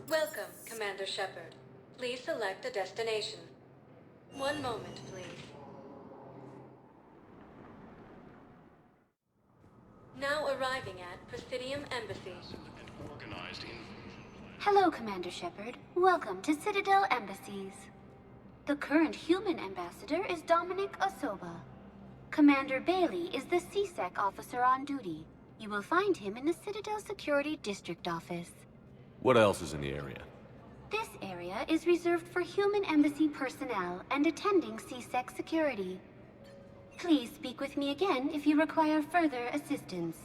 Welcome, Commander Shepard. Please select a destination. One moment, please. Now arriving at Presidium Embassy. Hello, Commander Shepard. Welcome to Citadel Embassies. The current human ambassador is Dominic Osoba. Commander Bailey is the CSEC officer on duty. You will find him in the Citadel Security District Office. What else is in the area? This area is reserved for human embassy personnel and attending CSEC security. Please speak with me again if you require further assistance.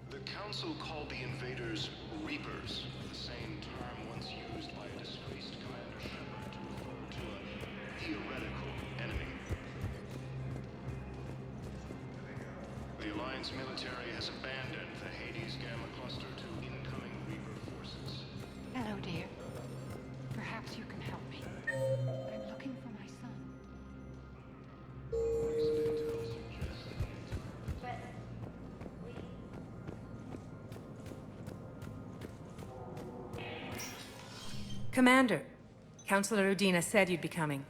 The Council called the invaders Reapers, the same term once used by a disgraced Commander Shepard to refer to a theoretical enemy. The Alliance military has abandoned the Hades Gamma Cluster to incoming Reaper forces. Hello, dear. Perhaps you can help me. I'm looking for my son. Recent intel suggests Commander, Councilor Udina said you'd be coming.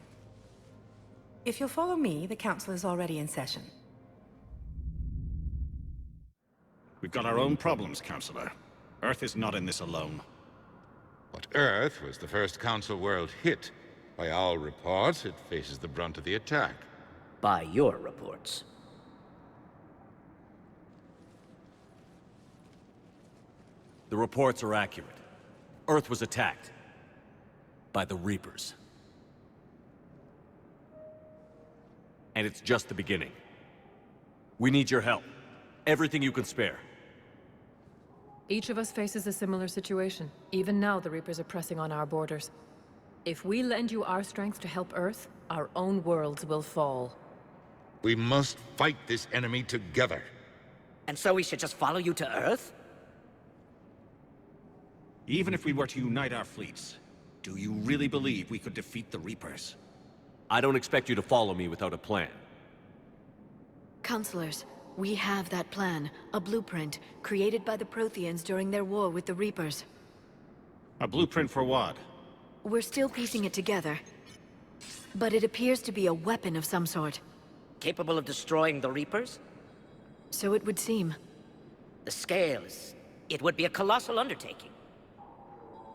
If you'll follow me, the Council is already in session. We've got our own problems, Counselor. Earth is not in this alone. But Earth was the first Council world hit. By all reports, it faces the brunt of the attack. By your reports. The reports are accurate. Earth was attacked. By the Reapers. And it's just the beginning. We need your help. Everything you can spare. Each of us faces a similar situation. Even now, the Reapers are pressing on our borders. If we lend you our strength to help Earth, our own worlds will fall. We must fight this enemy together. And so we should just follow you to Earth? Even if we were to unite our fleets, do you really believe we could defeat the Reapers? I don't expect you to follow me without a plan. Counselors, we have that plan, a blueprint, created by the Protheans during their war with the Reapers. A blueprint for what? We're still piecing it together. But it appears to be a weapon of some sort. Capable of destroying the Reapers? So it would seem. The scale is... it would be a colossal undertaking.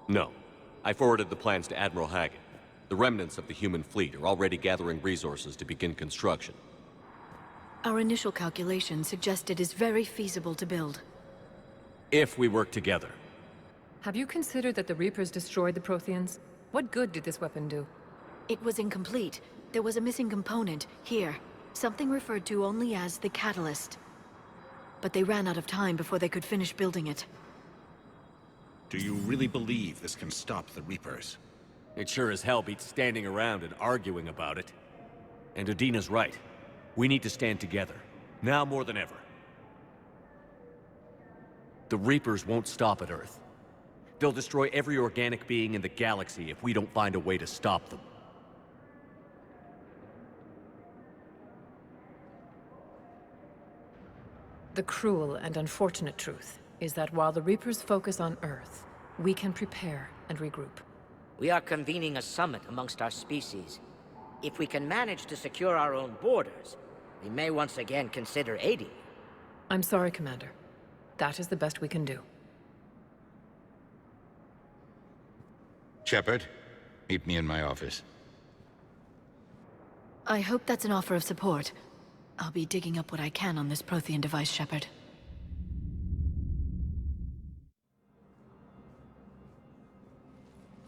No. I forwarded the plans to Admiral Haggett. The remnants of the human fleet are already gathering resources to begin construction. Our initial calculations suggest it is very feasible to build. If we work together. Have you considered that the Reapers destroyed the Protheans? What good did this weapon do? It was incomplete. There was a missing component, here. Something referred to only as the catalyst. But they ran out of time before they could finish building it. Do you really believe this can stop the Reapers? It sure as hell beats standing around and arguing about it. And Udina's right. We need to stand together. Now more than ever. The Reapers won't stop at Earth. They'll destroy every organic being in the galaxy if we don't find a way to stop them. The cruel and unfortunate truth is that while the Reapers focus on Earth, we can prepare and regroup. We are convening a summit amongst our species. If we can manage to secure our own borders, we may once again consider aiding. I'm sorry, Commander. That is the best we can do. Shepard, meet me in my office. I hope that's an offer of support. I'll be digging up what I can on this Prothean device, Shepard.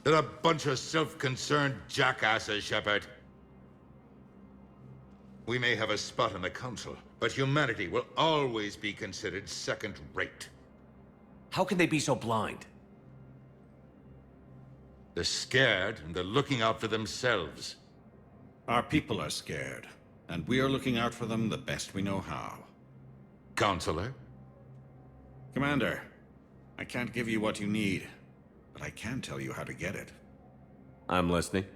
They're a bunch of self-concerned jackasses, Shepard. We may have a spot in the Council, but humanity will always be considered second-rate. How can they be so blind? They're scared, and they're looking out for themselves. Our people are scared, and we are looking out for them the best we know how. Counselor? Commander, I can't give you what you need, but I can tell you how to get it. I'm listening.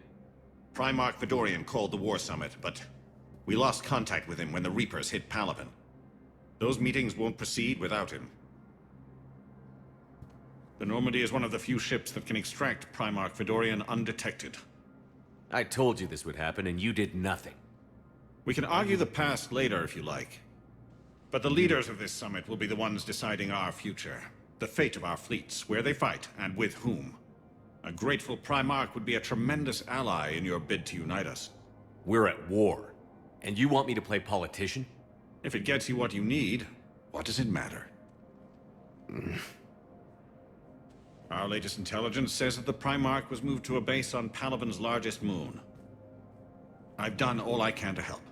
Primarch Vidorian called the War Summit, but we lost contact with him when the Reapers hit Palaven. Those meetings won't proceed without him. The Normandy is one of the few ships that can extract Primarch Fedorian undetected. I told you this would happen, and you did nothing. We can argue the past later if you like. But the leaders of this summit will be the ones deciding our future. The fate of our fleets, where they fight, and with whom. A grateful Primarch would be a tremendous ally in your bid to unite us. We're at war. And you want me to play politician? If it gets you what you need, what does it matter? Our latest intelligence says that the Primarch was moved to a base on Palaven's largest moon. I've done all I can to help.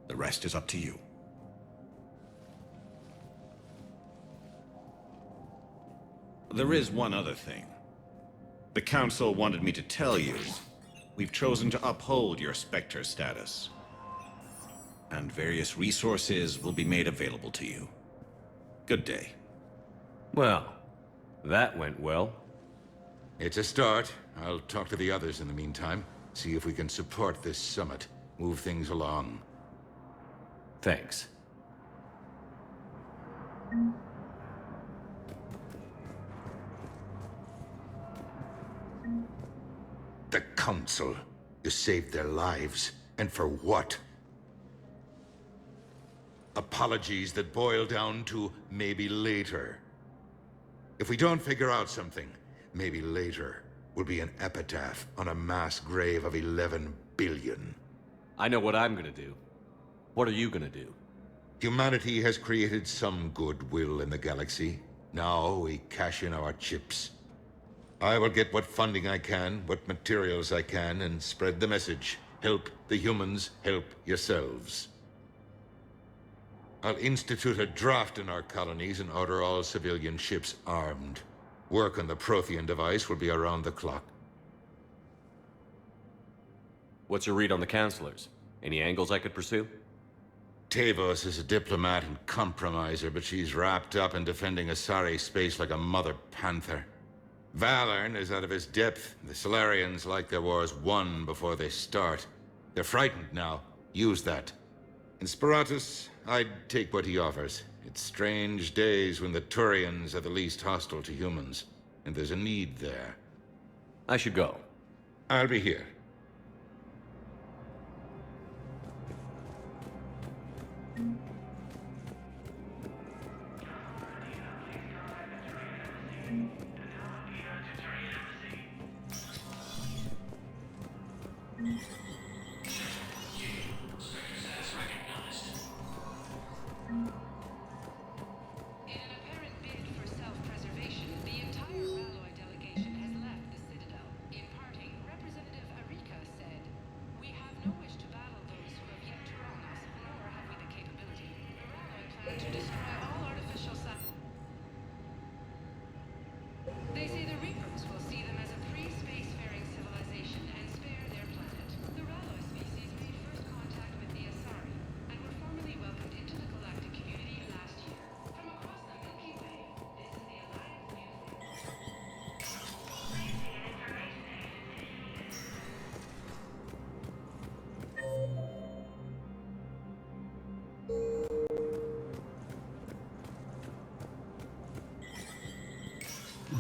The rest is up to you. There is one other thing. The Council wanted me to tell you, we've chosen to uphold your Spectre status. And various resources will be made available to you. Good day. Well, that went well. It's a start. I'll talk to the others in the meantime. See if we can support this summit. Move things along. Thanks. The Council. You saved their lives. And for what? Apologies that boil down to maybe later. If we don't figure out something, maybe later will be an epitaph on a mass grave of 11 billion. I know what I'm gonna do. What are you gonna do? Humanity has created some goodwill in the galaxy. Now we cash in our chips. I will get what funding I can, what materials I can, and spread the message. Help the humans, help yourselves. I'll institute a draft in our colonies and order all civilian ships armed. Work on the Prothean device will be around the clock. What's your read on the counselors? Any angles I could pursue? Tavos is a diplomat and compromiser, but she's wrapped up in defending Asari space like a mother panther. Valorn is out of his depth. The Solarians like their wars won before they start. They're frightened now. Use that. In Sparatus, I'd take what he offers. It's strange days when the Turians are the least hostile to humans, and there's a need there. I should go. I'll be here.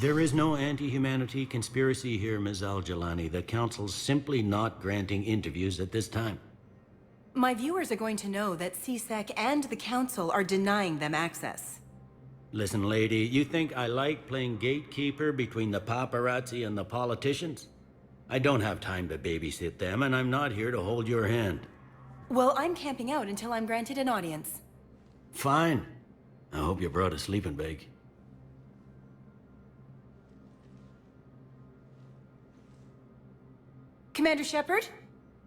There is no anti-humanity conspiracy here, Ms. Al-Jalani. The Council's simply not granting interviews at this time. My viewers are going to know that CSEC and the Council are denying them access. Listen, lady, you think I like playing gatekeeper between the paparazzi and the politicians? I don't have time to babysit them, and I'm not here to hold your hand. Well, I'm camping out until I'm granted an audience. Fine. I hope you brought a sleeping bag. Commander Shepard?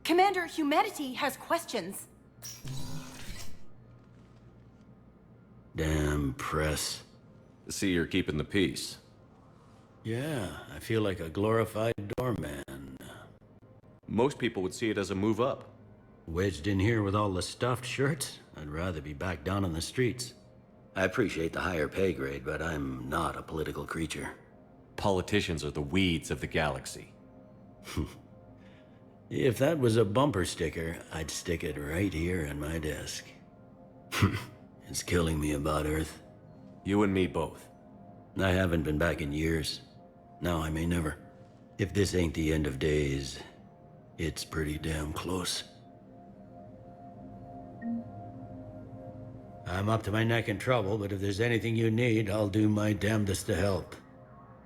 Commander, humanity has questions. Damn press. See, you're keeping the peace. Yeah, I feel like a glorified doorman. Most people would see it as a move up. Wedged in here with all the stuffed shirts? I'd rather be back down on the streets. I appreciate the higher pay grade, but I'm not a political creature. Politicians are the weeds of the galaxy. If that was a bumper sticker, I'd stick it right here on my desk. It's killing me about Earth. You and me both. I haven't been back in years. Now I may never. If this ain't the end of days, it's pretty damn close. I'm up to my neck in trouble, but if there's anything you need, I'll do my damnedest to help.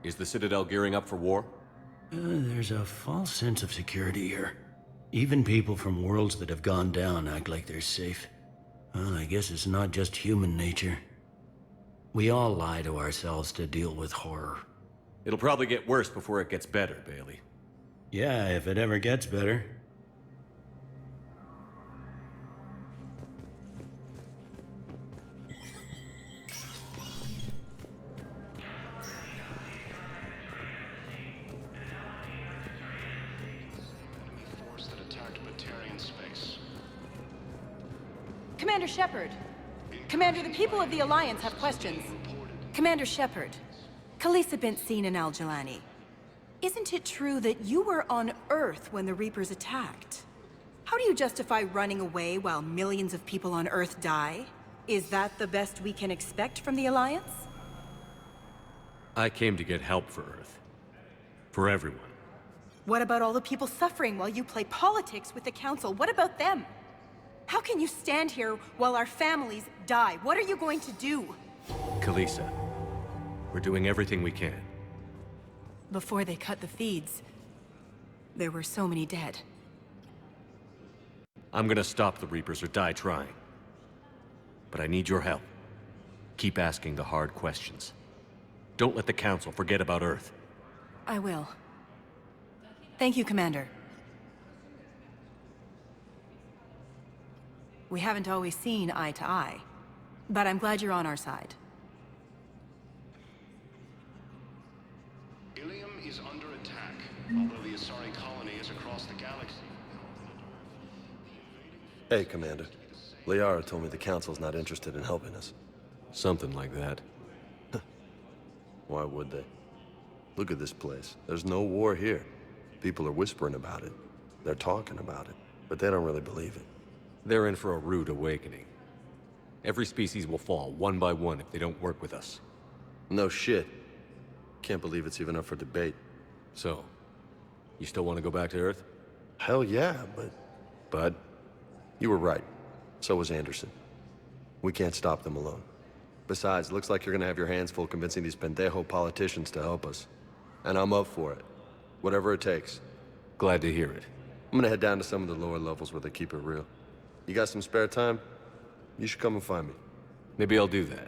Is the Citadel gearing up for war? There's a false sense of security here. Even people from worlds that have gone down act like they're safe. Well, I guess it's not just human nature. We all lie to ourselves to deal with horror. It'll probably get worse before it gets better, Bailey. Yeah, if it ever gets better. Force that attacked Batarian space. Commander Shepard. Commander, the people of the Alliance have questions. Commander Shepard, Khalisah bint Sin and Al-Jalani. Isn't it true that you were on Earth when the Reapers attacked? How do you justify running away while millions of people on Earth die? Is that the best we can expect from the Alliance? I came to get help for Earth. For everyone. What about all the people suffering while you play politics with the Council? What about them? How can you stand here while our families die? What are you going to do? Khalisah, we're doing everything we can. Before they cut the feeds, there were so many dead. I'm gonna stop the Reapers or die trying. But I need your help. Keep asking the hard questions. Don't let the Council forget about Earth. I will. Thank you, Commander. We haven't always seen eye to eye, but I'm glad you're on our side. Ilium is under attack, although the Asari colony is across the galaxy. Hey, Commander. Liara told me the Council's not interested in helping us. Something like that. Why would they? Look at this place. There's no war here. People are whispering about it. They're talking about it, but they don't really believe it. They're in for a rude awakening. Every species will fall, one by one, if they don't work with us. No shit. Can't believe it's even up for debate. So, you still want to go back to Earth? Hell yeah, but... You were right. So was Anderson. We can't stop them alone. Besides, looks like you're gonna have your hands full convincing these pendejo politicians to help us. And I'm up for it. Whatever it takes. Glad to hear it. I'm gonna head down to some of the lower levels where they keep it real. You got some spare time? You should come and find me. Maybe I'll do that.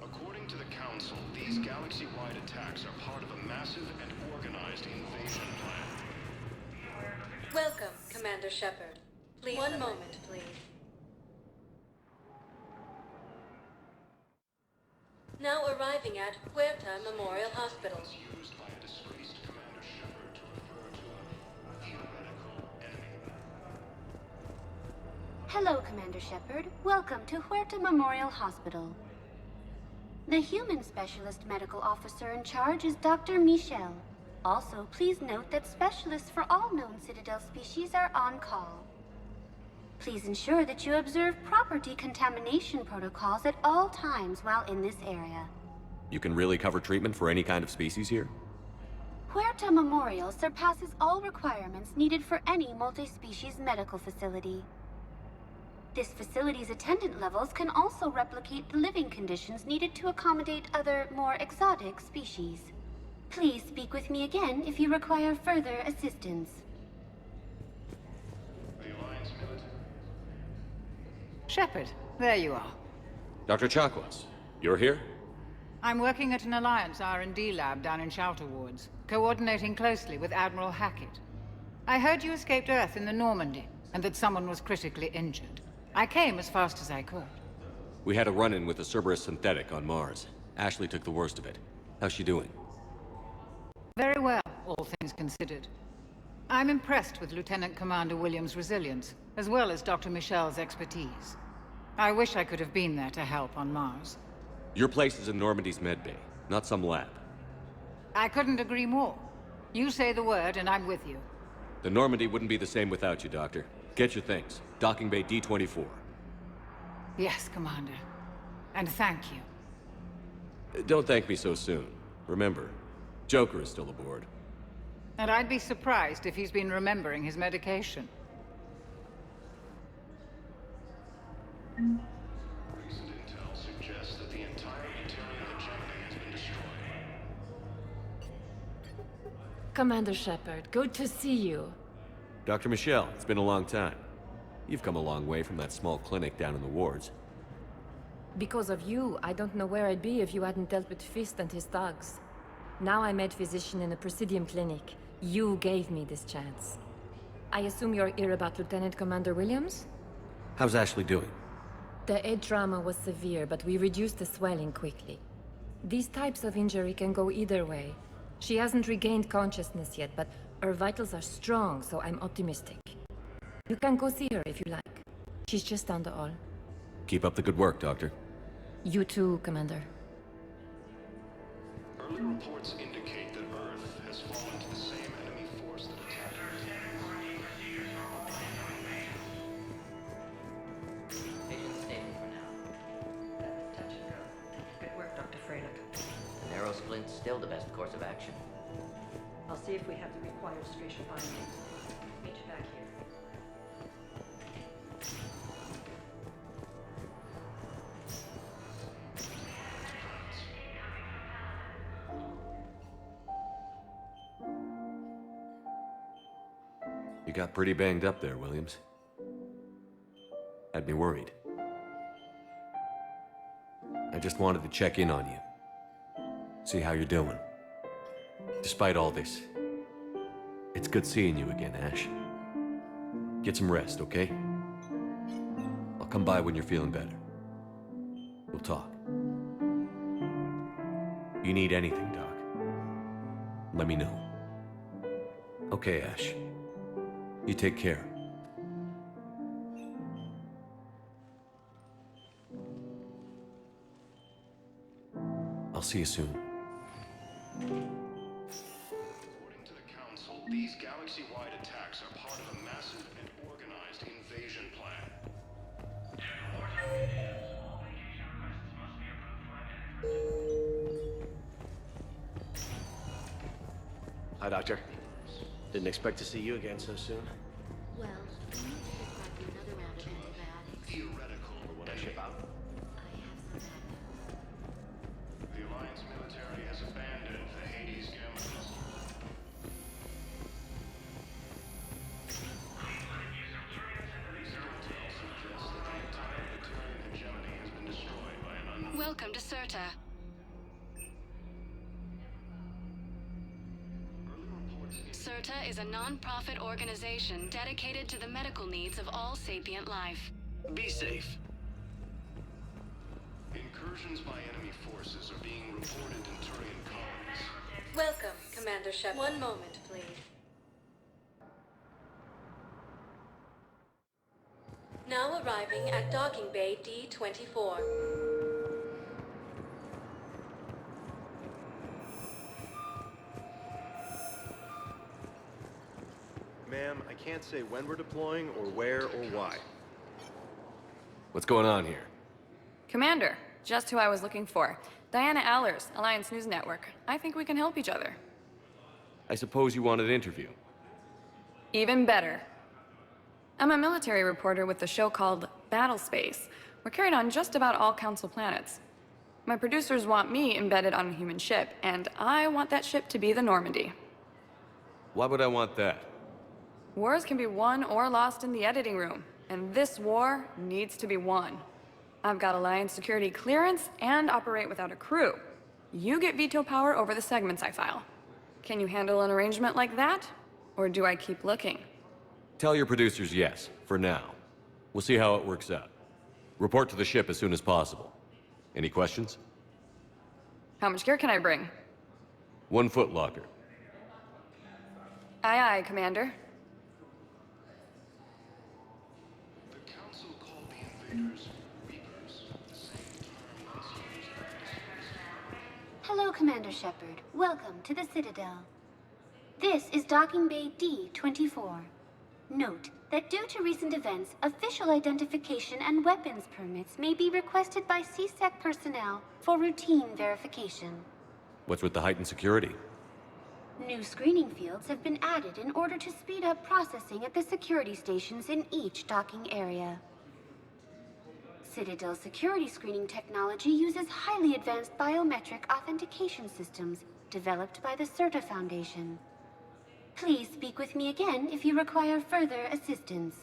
According to the Council, these galaxy-wide attacks are part of a massive and organized invasion plan. Welcome, Commander Shepard. Please. One moment, please. Now arriving at Huerta Memorial Hospital. Used by a disgraced Commander Shepard to refer to a theoretical enemy. Hello, Commander Shepard. Welcome to Huerta Memorial Hospital. The human specialist medical officer in charge is Dr. Michel. Also, please note that specialists for all known Citadel species are on call. Please ensure that you observe proper decontamination protocols at all times while in this area. You can really cover treatment for any kind of species here? Huerta Memorial surpasses all requirements needed for any multi-species medical facility. This facility's attendant levels can also replicate the living conditions needed to accommodate other, more exotic species. Please speak with me again if you require further assistance. The Alliance Minute. Shepard, there you are. Dr. Chakwas, you're here? I'm working at an Alliance R&D lab down in Shelter Wards, coordinating closely with Admiral Hackett. I heard you escaped Earth in the Normandy, and that someone was critically injured. I came as fast as I could. We had a run-in with the Cerberus synthetic on Mars. Ashley took the worst of it. How's she doing? Very well, all things considered. I'm impressed with Lieutenant Commander Williams' resilience, as well as Dr. Michel's expertise. I wish I could have been there to help on Mars. Your place is in Normandy's medbay, not some lab. I couldn't agree more. You say the word and I'm with you. The Normandy wouldn't be the same without you, Doctor. Get your things. Docking bay D-24. Yes, Commander. And thank you. Don't thank me so soon. Remember, Joker is still aboard. And I'd be surprised if he's been remembering his medication. Recent intel suggests that the entire Material hegemony has been destroyed. Commander Shepard, good to see you. Dr. Michelle, it's been a long time. You've come a long way from that small clinic down in the wards. Because of you, I don't know where I'd be if you hadn't dealt with Fist and his thugs. Now I'm head physician in a Presidium clinic. You gave me this chance. I assume you're here about Lieutenant Commander Williams? How's Ashley doing? The head trauma was severe, but we reduced the swelling quickly. These types of injury can go either way. She hasn't regained consciousness yet, but her vitals are strong, so I'm optimistic. You can go see her if you like. She's just down the hall. Keep up the good work, Doctor. You too, Commander. Early reports indicate that Earth has fallen to the same enemy force that attacked Earth. Patient stable for now. Touch and go. Good work, Dr. Freynick. The narrow splint's still the best course of action. I'll see if we have the required spatial binding. Meet you back here. You got pretty banged up there, Williams. Had me worried. I just wanted to check in on you. See how you're doing. Despite all this, it's good seeing you again, Ash. Get some rest, okay? I'll come by when you're feeling better. We'll talk. You need anything, Doc, let me know. Okay, Ash. You take care. I'll see you soon. According to the Council, these galaxy-wide attacks are part of a massive and organized invasion plan. Hi, Doctor. Didn't expect to see you again so soon. Well, I need to prescribe you another round of antibiotics. Theoretical. Or would I ship out? I have some backup. The Alliance military has abandoned the Hades Gamma cluster. Recent intel suggests that the entire Material hegemony has been destroyed by an unknown... Welcome to Serta. Serta is a non-profit organization dedicated to the medical needs of all sapient life. Be safe. Incursions by enemy forces are being reported in Turian colonies. Welcome, Commander Shepard. One moment, please. Now arriving at Docking Bay D-24. Ma'am, I can't say when we're deploying or where or why. What's going on here? Commander, just who I was looking for. Diana Allers, Alliance News Network. I think we can help each other. I suppose you want an interview. Even better. I'm a military reporter with the show called Battle Space. We're carried on just about all Council planets. My producers want me embedded on a human ship, and I want that ship to be the Normandy. Why would I want that? Wars can be won or lost in the editing room, and this war needs to be won. I've got Alliance security clearance and operate without a crew. You get veto power over the segments I file. Can you handle an arrangement like that? Or do I keep looking? Tell your producers yes, for now. We'll see how it works out. Report to the ship as soon as possible. Any questions? How much gear can I bring? 1 foot locker. Aye, aye, Commander. The Council called the invaders Reapers, the same term once used by the disgraced. Hello, Commander Shepard. Welcome to the Citadel. This is Docking Bay D-24. Note that due to recent events, official identification and weapons permits may be requested by CSEC personnel for routine verification. What's with the heightened security? New screening fields have been added in order to speed up processing at the security stations in each docking area. Citadel security screening technology uses highly advanced biometric authentication systems developed by the CERTA Foundation. Please speak with me again if you require further assistance.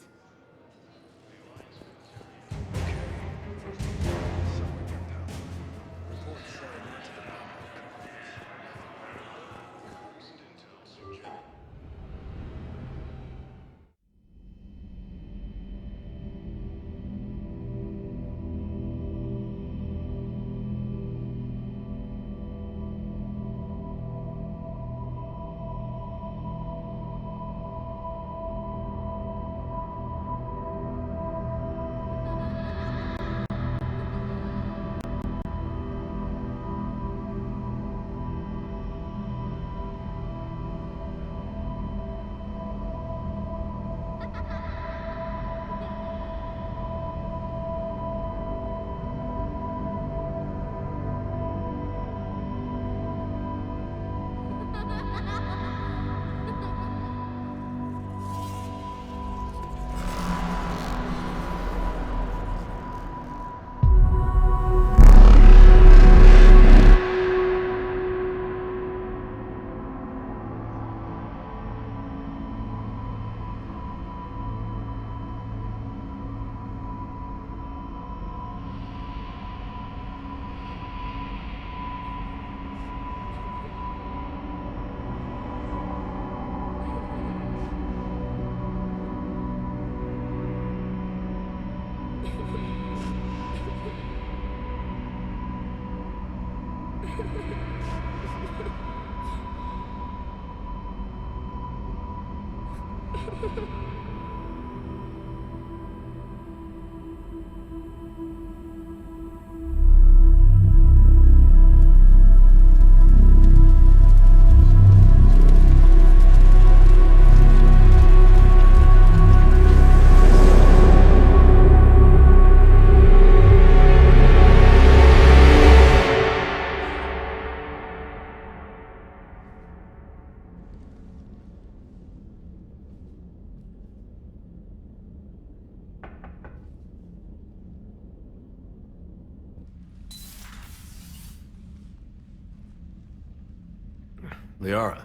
Liara,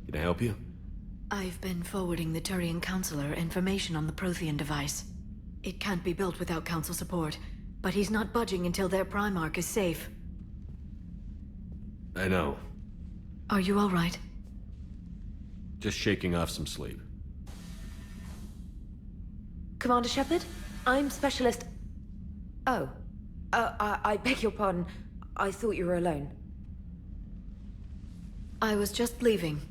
can I help you? I've been forwarding the Turian Counselor information on the Prothean device. It can't be built without Council support, but he's not budging until their Primarch is safe. I know. Are you all right? Just shaking off some sleep. Commander Shepard? I'm Specialist... Oh. I beg your pardon. I thought you were alone. I was just leaving.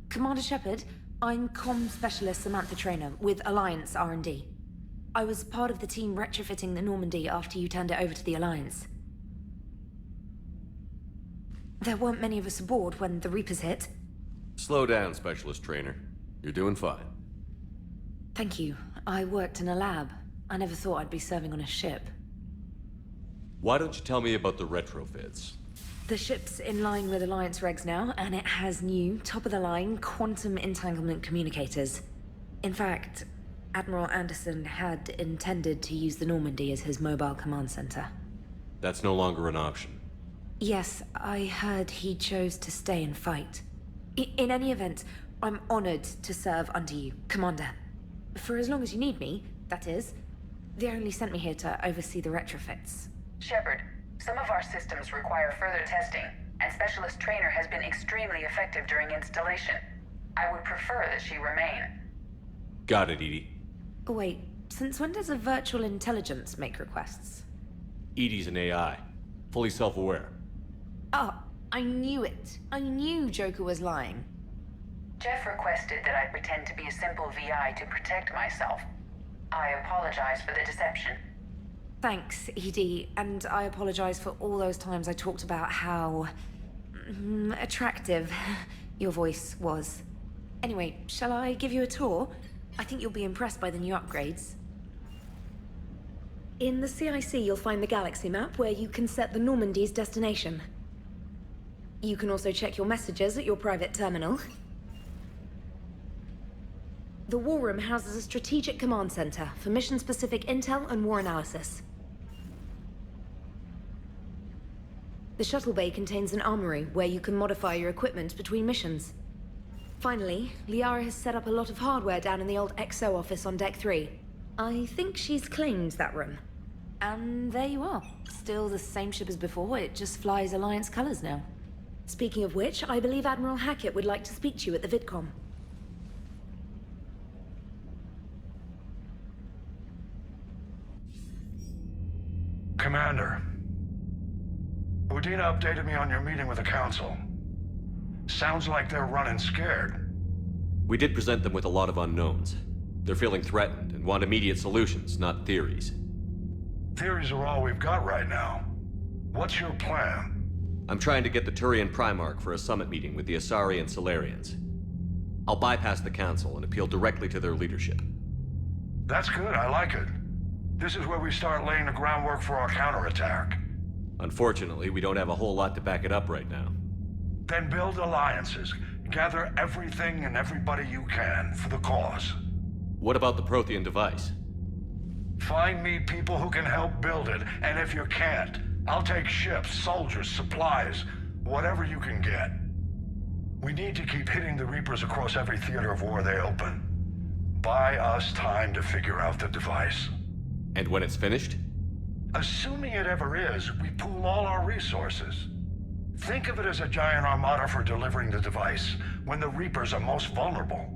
Commander Shepard, I'm Comm Specialist Samantha Traynor with Alliance R&D. I was part of the team retrofitting the Normandy after you turned it over to the Alliance. There weren't many of us aboard when the Reapers hit. Slow down, Specialist Trainer. You're doing fine. Thank you. I worked in a lab. I never thought I'd be serving on a ship. Why don't you tell me about the retrofits? The ship's in line with Alliance regs now, and it has new, top-of-the-line, quantum entanglement communicators. In fact, Admiral Anderson had intended to use the Normandy as his mobile command center. That's no longer an option. Yes, I heard he chose to stay and fight. In any event, I'm honored to serve under you, Commander. For as long as you need me, that is. They only sent me here to oversee the retrofits. Shepard, some of our systems require further testing, and Specialist Trainer has been extremely effective during installation. I would prefer that she remain. Got it, Edie. Wait, since when does a virtual intelligence make requests? Edie's an AI. Fully self-aware. Oh, I knew it. I knew Joker was lying. Jeff requested that I pretend to be a simple VI to protect myself. I apologize for the deception. Thanks, Edie, and I apologize for all those times I talked about how... attractive your voice was. Anyway, shall I give you a tour? I think you'll be impressed by the new upgrades. In the CIC, you'll find the galaxy map where you can set the Normandy's destination. You can also check your messages at your private terminal. The War Room houses a strategic command center for mission-specific intel and war analysis. The shuttle bay contains an armory where you can modify your equipment between missions. Finally, Liara has set up a lot of hardware down in the old XO office on Deck 3. I think she's claimed that room. And there you are. Still the same ship as before, it just flies Alliance colors now. Speaking of which, I believe Admiral Hackett would like to speak to you at the VidCom. Commander, Udina updated me on your meeting with the Council. Sounds like they're running scared. We did present them with a lot of unknowns. They're feeling threatened and want immediate solutions, not theories. Theories are all we've got right now. What's your plan? I'm trying to get the Turian Primarch for a summit meeting with the Asari and Solarians. I'll bypass the Council and appeal directly to their leadership. That's good, I like it. This is where we start laying the groundwork for our counterattack. Unfortunately, we don't have a whole lot to back it up right now. Then build alliances. Gather everything and everybody you can for the cause. What about the Prothean device? Find me people who can help build it, and if you can't, I'll take ships, soldiers, supplies, whatever you can get. We need to keep hitting the Reapers across every theater of war they open. Buy us time to figure out the device. And when it's finished? Assuming it ever is, we pool all our resources. Think of it as a giant armada for delivering the device, when the Reapers are most vulnerable.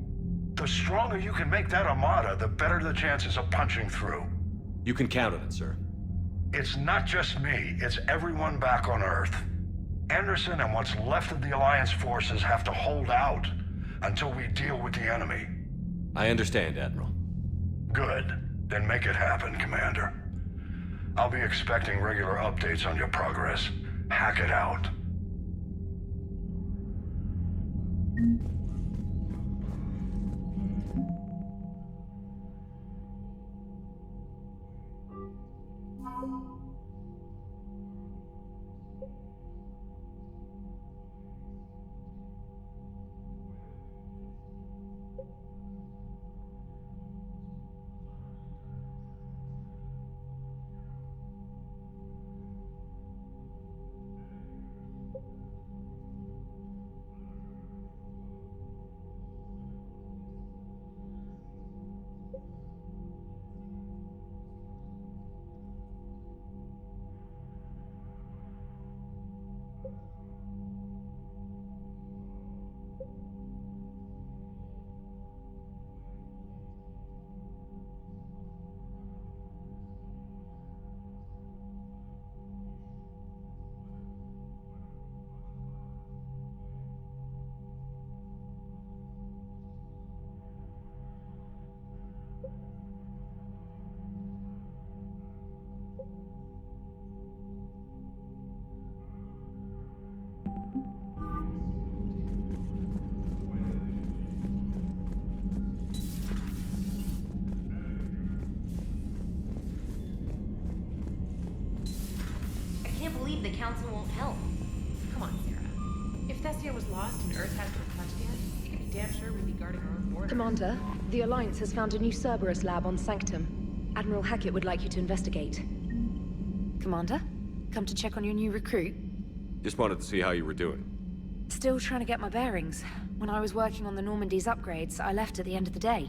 The stronger you can make that armada, the better the chances of punching through. You can count on it, sir. It's not just me, it's everyone back on Earth. Anderson and what's left of the Alliance forces have to hold out until we deal with the enemy. I understand, Admiral. Good. Then make it happen, Commander. I'll be expecting regular updates on your progress. Hack it out. The Council won't help. Come on, Sarah. If Thessia was lost and Earth hasn't been touched yet, you can be damn sure we'd be guarding our own border. Commander, the Alliance has found a new Cerberus lab on Sanctum. Admiral Hackett would like you to investigate. Commander, come to check on your new recruit? Just wanted to see how you were doing. Still trying to get my bearings. When I was working on the Normandy's upgrades, I left at the end of the day.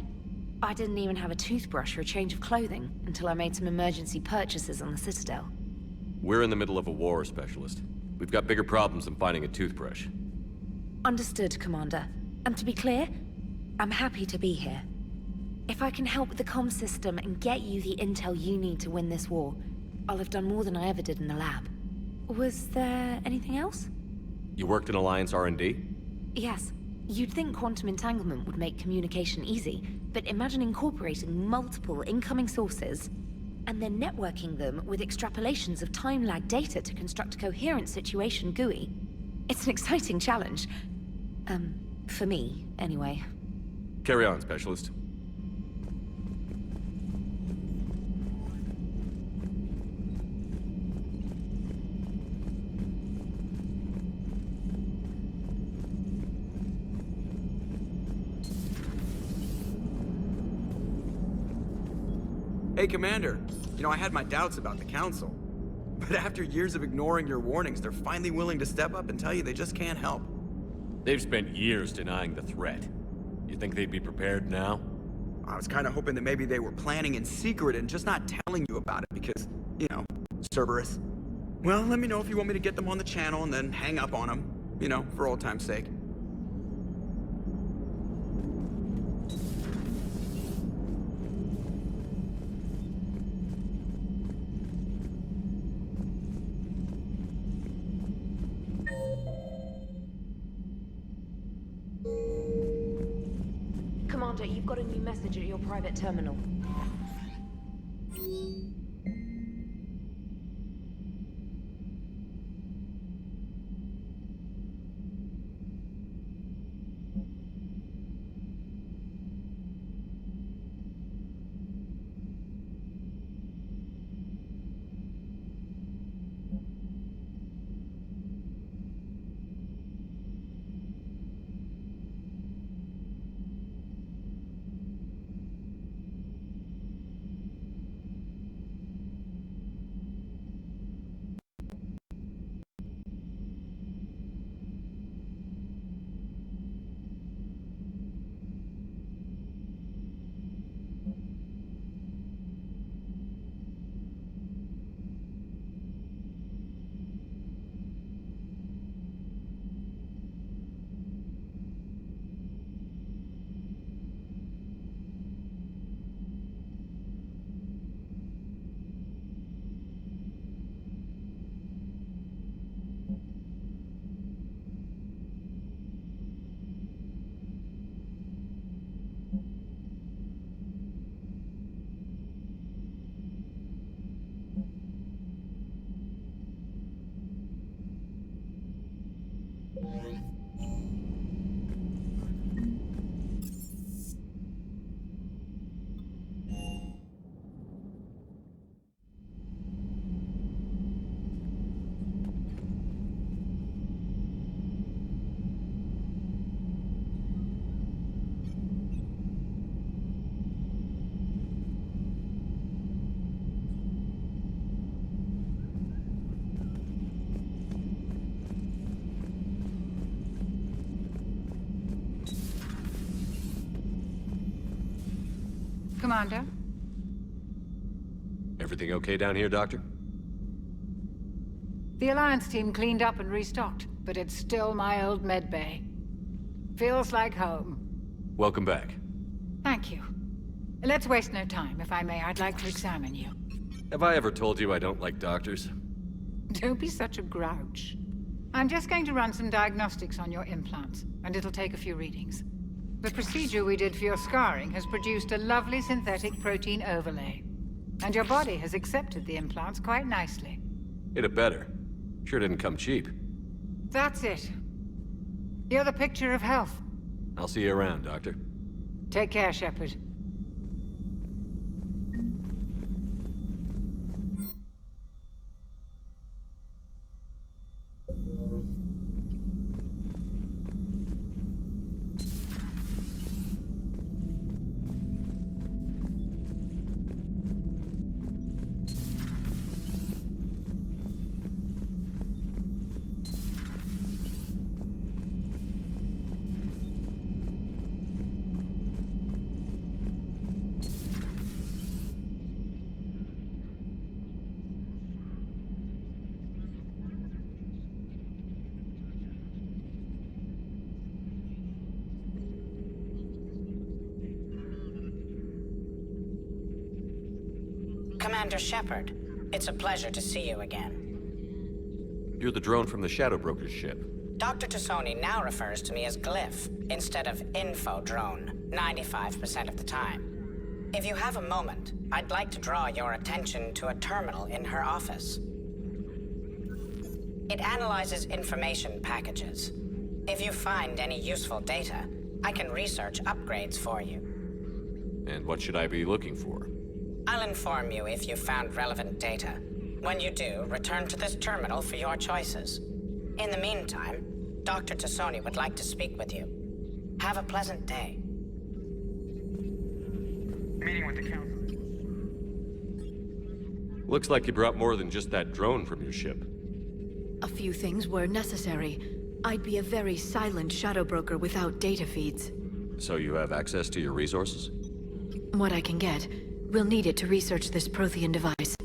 I didn't even have a toothbrush or a change of clothing until I made some emergency purchases on the Citadel. We're in the middle of a war, Specialist. We've got bigger problems than finding a toothbrush. Understood, Commander. And to be clear, I'm happy to be here. If I can help with the comm system and get you the intel you need to win this war, I'll have done more than I ever did in the lab. Was there anything else? You worked in Alliance R&D? Yes. You'd think quantum entanglement would make communication easy, but imagine incorporating multiple incoming sources and then networking them with extrapolations of time-lag data to construct a coherent situation GUI. It's an exciting challenge. For me, anyway. Carry on, Specialist. Hey, Commander. You know, I had my doubts about the Council. But after years of ignoring your warnings, they're finally willing to step up and tell you they just can't help. They've spent years denying the threat. You think they'd be prepared now? I was kind of hoping that maybe they were planning in secret and just not telling you about it because, you know, Cerberus. Well, let me know if you want me to get them on the channel and then hang up on them. You know, for old time's sake. Commander, you've got a new message at your private terminal. Commander? Everything okay down here, Doctor? The Alliance team cleaned up and restocked, but it's still my old med bay. Feels like home. Welcome back. Thank you. Let's waste no time. If I may, I'd like to examine you. Have I ever told you I don't like doctors? Don't be such a grouch. I'm just going to run some diagnostics on your implants, and it'll take a few readings. The procedure we did for your scarring has produced a lovely synthetic protein overlay. And your body has accepted the implants quite nicely. It had better. Sure didn't come cheap. That's it. You're the picture of health. I'll see you around, Doctor. Take care, Shepard. Commander Shepard, it's a pleasure to see you again. You're the drone from the Shadow Broker's ship. Dr. Tassoni now refers to me as Glyph instead of Info Drone, 95% of the time. If you have a moment, I'd like to draw your attention to a terminal in her office. It analyzes information packages. If you find any useful data, I can research upgrades for you. And what should I be looking for? I'll inform you if you've found relevant data. When you do, return to this terminal for your choices. In the meantime, Dr. Tassoni would like to speak with you. Have a pleasant day. Meeting with the council. Looks like you brought more than just that drone from your ship. A few things were necessary. I'd be a very silent shadow broker without data feeds. So you have access to your resources? What I can get. We'll need it to research this Prothean device.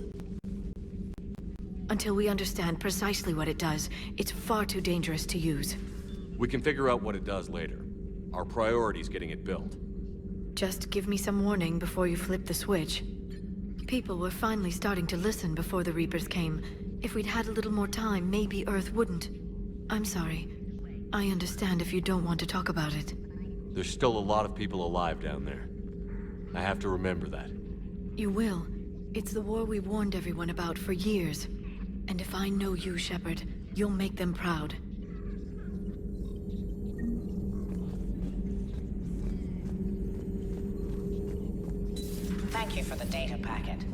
Until we understand precisely what it does, it's far too dangerous to use. We can figure out what it does later. Our priority's getting it built. Just give me some warning before you flip the switch. People were finally starting to listen before the Reapers came. If we'd had a little more time, maybe Earth wouldn't. I'm sorry. I understand if you don't want to talk about it. There's still a lot of people alive down there. I have to remember that. You will. It's the war we warned everyone about for years. And if I know you, Shepard, you'll make them proud. Thank you for the data packet.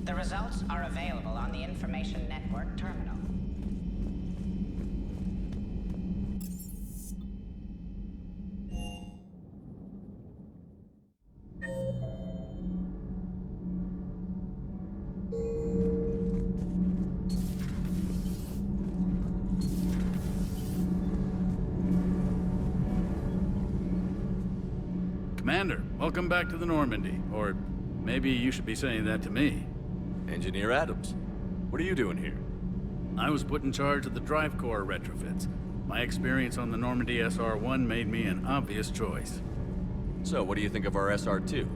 The results are available on the Information Network terminal. Commander, welcome back to the Normandy. Or maybe you should be saying that to me. Engineer Adams, what are you doing here? I was put in charge of the drive core retrofits. My experience on the Normandy SR-1 made me an obvious choice. So, what do you think of our SR-2?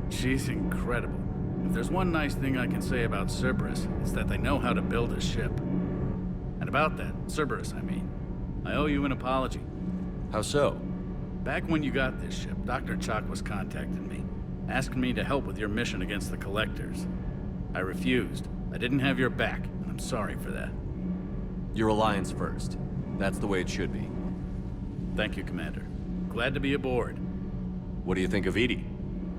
She's incredible. If there's one nice thing I can say about Cerberus, it's that they know how to build a ship. And about that, Cerberus, I mean, I owe you an apology. How so? Back when you got this ship, Dr. Chalk was contacting me, asking me to help with your mission against the Collectors. I refused. I didn't have your back, and I'm sorry for that. Your alliance first. That's the way it should be. Thank you, Commander. Glad to be aboard. What do you think of Edie?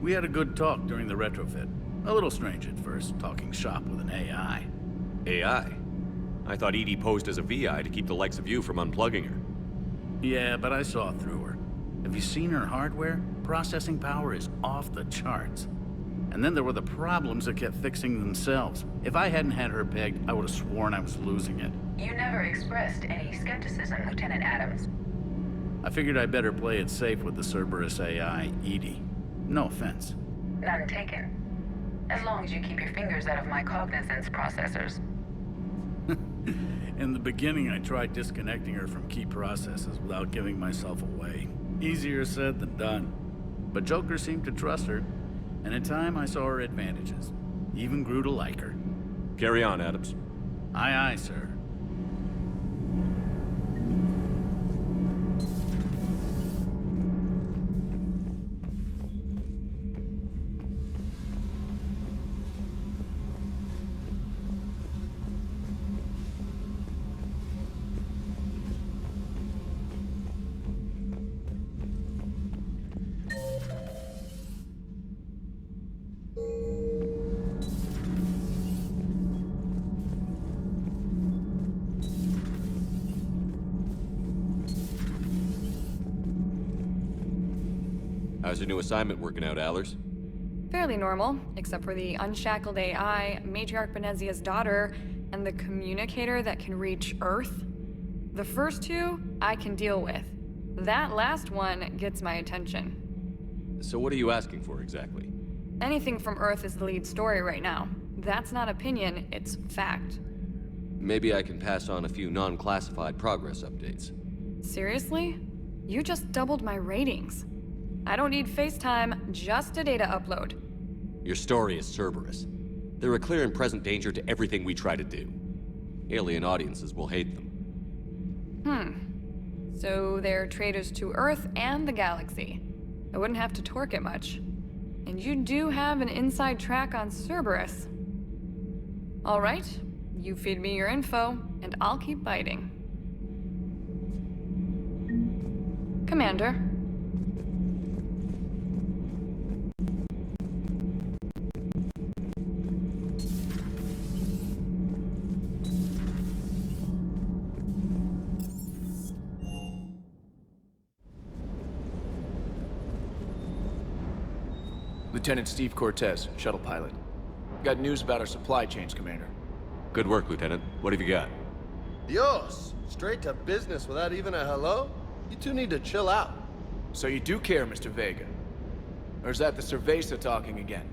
We had a good talk during the retrofit. A little strange at first, talking shop with an AI. AI? I thought Edie posed as a VI to keep the likes of you from unplugging her. Yeah, but I saw through her. Have you seen her hardware? Processing power is off the charts. And then there were the problems that kept fixing themselves. If I hadn't had her pegged, I would have sworn I was losing it. You never expressed any skepticism, Lieutenant Adams. I figured I'd better play it safe with the Cerberus AI, Edie. No offense. None taken. As long as you keep your fingers out of my cognizance processors. In the beginning, I tried disconnecting her from key processes without giving myself away. Easier said than done. But Joker seemed to trust her, and in time I saw her advantages. Even grew to like her. Carry on, Adams. Aye, aye, sir. How's your new assignment working out, Allers? Fairly normal, except for the unshackled AI, Matriarch Benezia's daughter, and the communicator that can reach Earth. The first two, I can deal with. That last one gets my attention. So what are you asking for, exactly? Anything from Earth is the lead story right now. That's not opinion, it's fact. Maybe I can pass on a few non-classified progress updates. Seriously? You just doubled my ratings. I don't need FaceTime, just a data upload. Your story is Cerberus. They're a clear and present danger to everything we try to do. Alien audiences will hate them. So they're traitors to Earth and the galaxy. I wouldn't have to torque it much. And you do have an inside track on Cerberus. All right, you feed me your info, and I'll keep biting. Commander. Lieutenant Steve Cortez, shuttle pilot. Got news about our supply chains, Commander. Good work, Lieutenant. What have you got? Dios! Straight to business without even a hello? You two need to chill out. So you do care, Mr. Vega? Or is that the Cerveza talking again?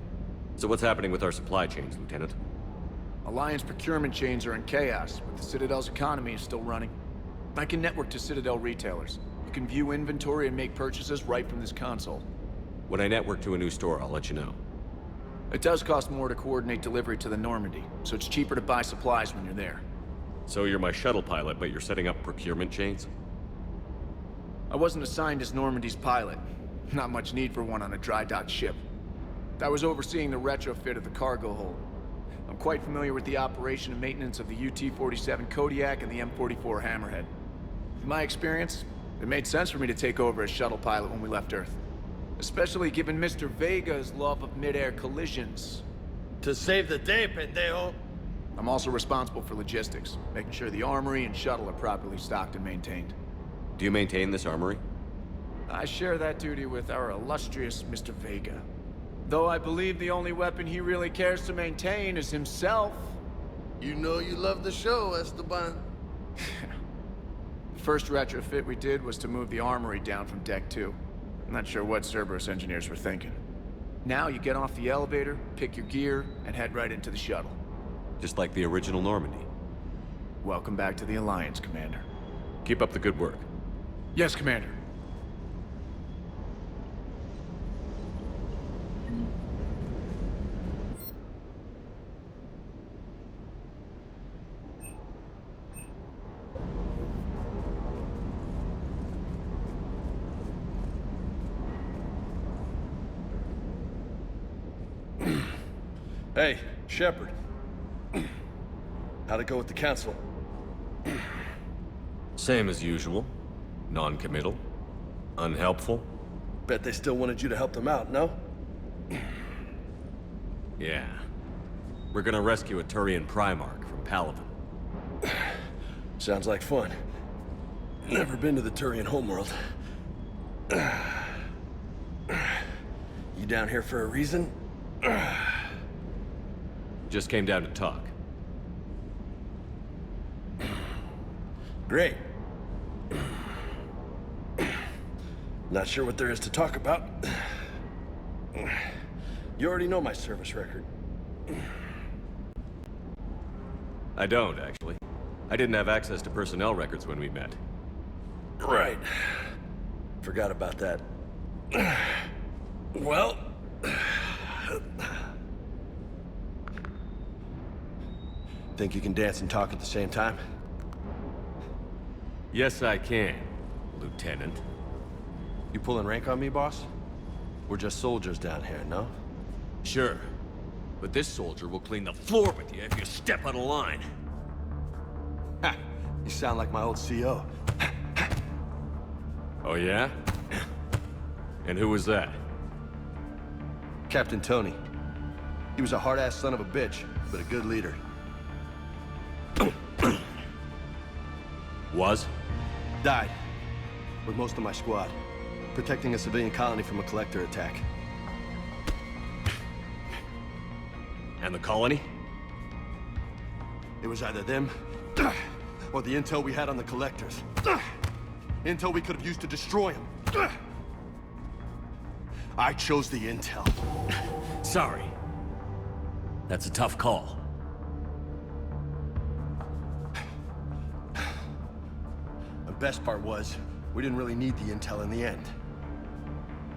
So what's happening with our supply chains, Lieutenant? Alliance procurement chains are in chaos, but the Citadel's economy is still running. I can network to Citadel retailers. You can view inventory and make purchases right from this console. When I network to a new store, I'll let you know. It does cost more to coordinate delivery to the Normandy, so it's cheaper to buy supplies when you're there. So you're my shuttle pilot, but you're setting up procurement chains? I wasn't assigned as Normandy's pilot. Not much need for one on a dry dock ship. I was overseeing the retrofit of the cargo hold. I'm quite familiar with the operation and maintenance of the UT-47 Kodiak and the M44 Hammerhead. In my experience, it made sense for me to take over as shuttle pilot when we left Earth. Especially given Mr. Vega's love of mid-air collisions. To save the day, pendejo! I'm also responsible for logistics, making sure the armory and shuttle are properly stocked and maintained. Do you maintain this armory? I share that duty with our illustrious Mr. Vega. Though I believe the only weapon he really cares to maintain is himself. You know you love the show, Esteban. The first retrofit we did was to move the armory down from Deck 2. I'm not sure what Cerberus engineers were thinking. Now you get off the elevator, pick your gear, and head right into the shuttle. Just like the original Normandy. Welcome back to the Alliance, Commander. Keep up the good work. Yes, Commander. Hey, Shepard. How'd it go with the council? Same as usual. Non-committal. Unhelpful. Bet they still wanted you to help them out, no? Yeah. We're gonna rescue a Turian Primarch from Palaven. Sounds like fun. Never been to the Turian homeworld. You down here for a reason? Just came down to talk. Great. Not sure what there is to talk about. You already know my service record. I don't, actually. I didn't have access to personnel records when we met. Right. Forgot about that. Well... Think you can dance and talk at the same time? Yes, I can, Lieutenant. You pulling rank on me, boss? We're just soldiers down here, no? Sure. But this soldier will clean the floor with you if you step out of line. Ha! You sound like my old CO. Oh, yeah? And who was that? Captain Tony. He was a hard-ass son of a bitch, but a good leader. Was? Died. With most of my squad. Protecting a civilian colony from a collector attack. And the colony? It was either them, or the intel we had on the collectors. Intel we could have used to destroy them. I chose the intel. Sorry. That's a tough call. The best part was, we didn't really need the intel in the end.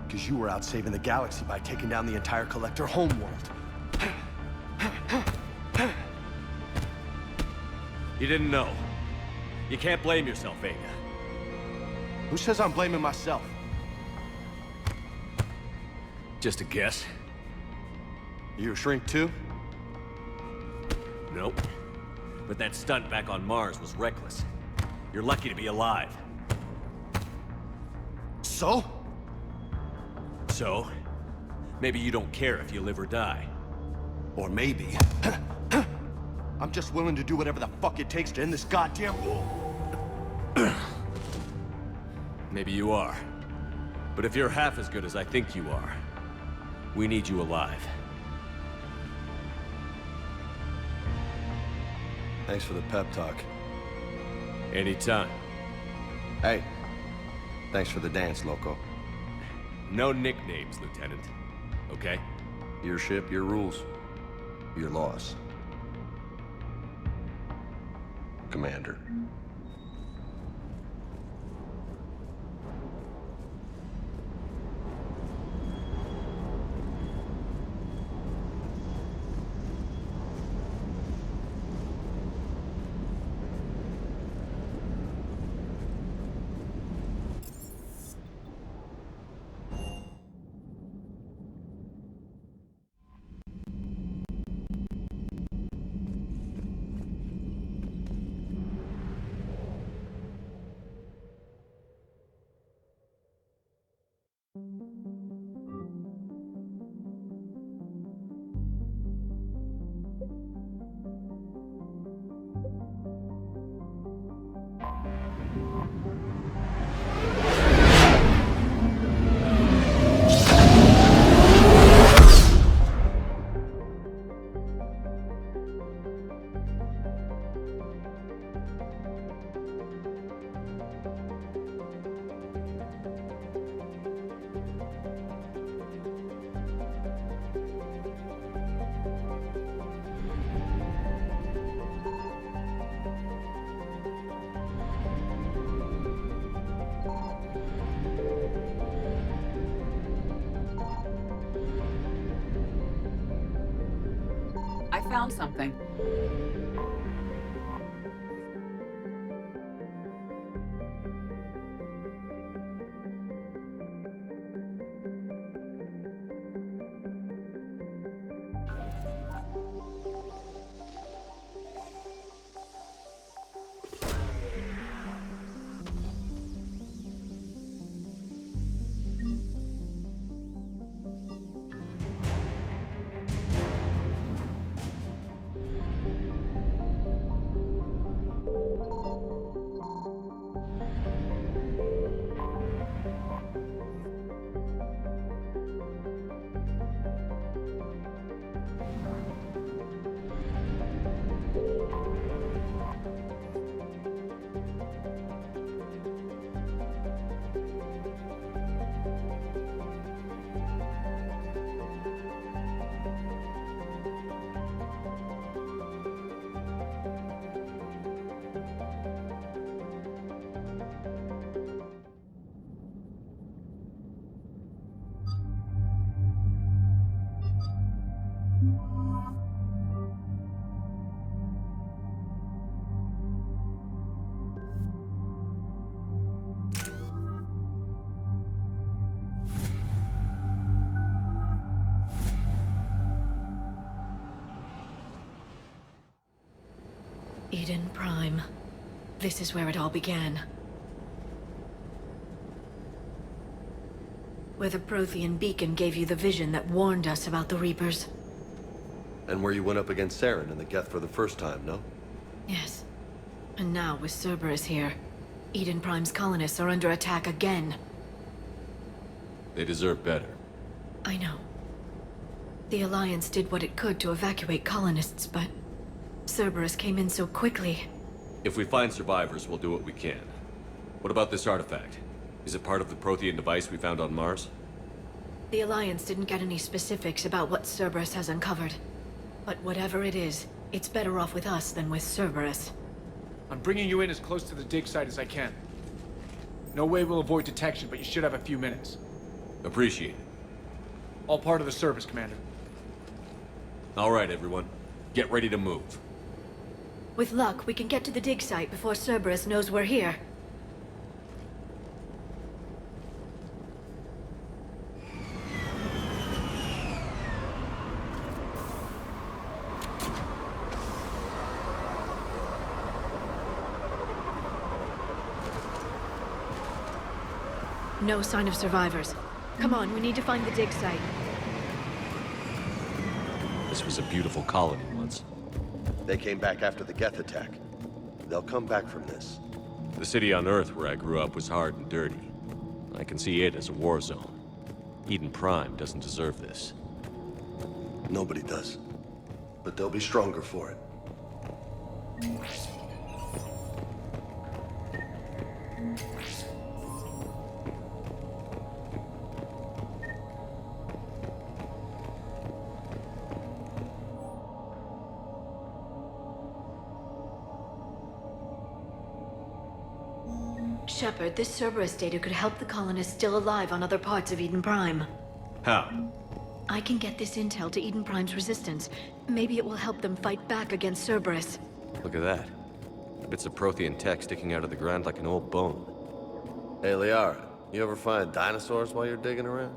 Because you were out saving the galaxy by taking down the entire collector homeworld. You didn't know. You can't blame yourself, Vega. Who says I'm blaming myself? Just a guess. You a shrink too? Nope. But that stunt back on Mars was reckless. You're lucky to be alive. So? So? Maybe you don't care if you live or die. Or maybe... I'm just willing to do whatever the fuck it takes to end this goddamn war. Maybe you are. But if you're half as good as I think you are, we need you alive. Thanks for the pep talk. Anytime. Hey, thanks for the dance, Loco. No nicknames, Lieutenant. Okay? Your ship, your rules. Your laws. Commander. I found something. Eden Prime. This is where it all began. Where the Prothean beacon gave you the vision that warned us about the Reapers. And where you went up against Saren and the Geth for the first time, no? Yes. And now, with Cerberus here, Eden Prime's colonists are under attack again. They deserve better. I know. The Alliance did what it could to evacuate colonists, but Cerberus came in so quickly. If we find survivors, we'll do what we can. What about this artifact? Is it part of the Prothean device we found on Mars? The Alliance didn't get any specifics about what Cerberus has uncovered. But whatever it is, it's better off with us than with Cerberus. I'm bringing you in as close to the dig site as I can. No way we'll avoid detection, but you should have a few minutes. Appreciate it. All part of the service, Commander. All right, everyone. Get ready to move. With luck, we can get to the dig site before Cerberus knows we're here. No sign of survivors. Come on, we need to find the dig site. This was a beautiful colony once. They came back after the Geth attack. They'll come back from this. The city on Earth where I grew up was hard and dirty. I can see it as a war zone. Eden Prime doesn't deserve this. Nobody does. But they'll be stronger for it. Shepard, this Cerberus data could help the colonists still alive on other parts of Eden Prime. How? I can get this intel to Eden Prime's resistance. Maybe it will help them fight back against Cerberus. Look at that. Bits of Prothean tech sticking out of the ground like an old bone. Hey, Liara, you ever find dinosaurs while you're digging around?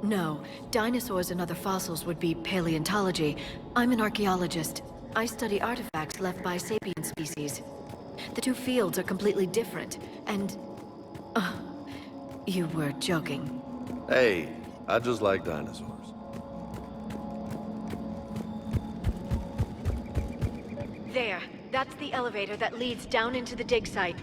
No, dinosaurs and other fossils would be paleontology. I'm an archaeologist. I study artifacts left by sapient species. The two fields are completely different, and... you were joking. Hey, I just like dinosaurs. There. That's the elevator that leads down into the dig site.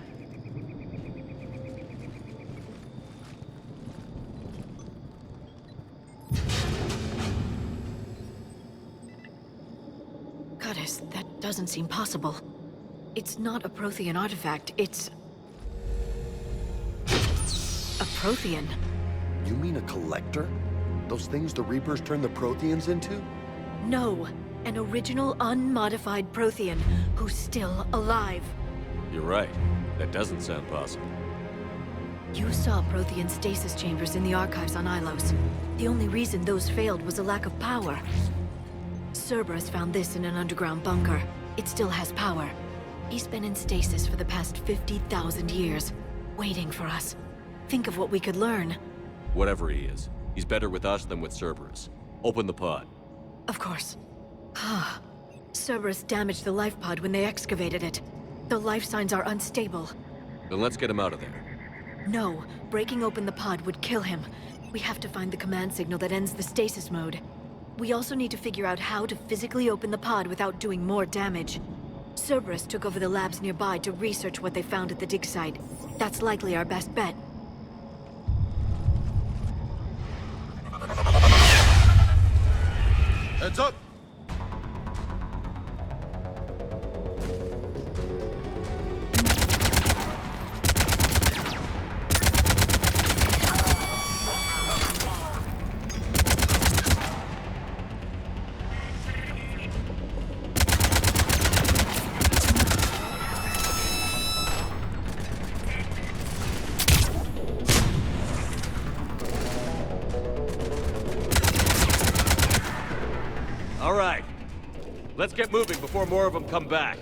Goddess, that doesn't seem possible. It's not a Prothean artifact, it's... a Prothean. You mean a collector? Those things the Reapers turn the Protheans into? No, an original unmodified Prothean who's still alive. You're right. That doesn't sound possible. You saw Prothean stasis chambers in the archives on Ilos. The only reason those failed was a lack of power. Cerberus found this in an underground bunker. It still has power. He's been in stasis for the past 50,000 years, waiting for us. Think of what we could learn. Whatever he is, he's better with us than with Cerberus. Open the pod. Of course. Cerberus damaged the life pod when they excavated it. The life signs are unstable. Then let's get him out of there. No, breaking open the pod would kill him. We have to find the command signal that ends the stasis mode. We also need to figure out how to physically open the pod without doing more damage. Cerberus took over the labs nearby to research what they found at the dig site. That's likely our best bet. Heads up! All right. Let's get moving before more of them come back.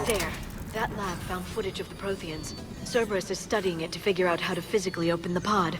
There. That lab found footage of the Protheans. Cerberus is studying it to figure out how to physically open the pod.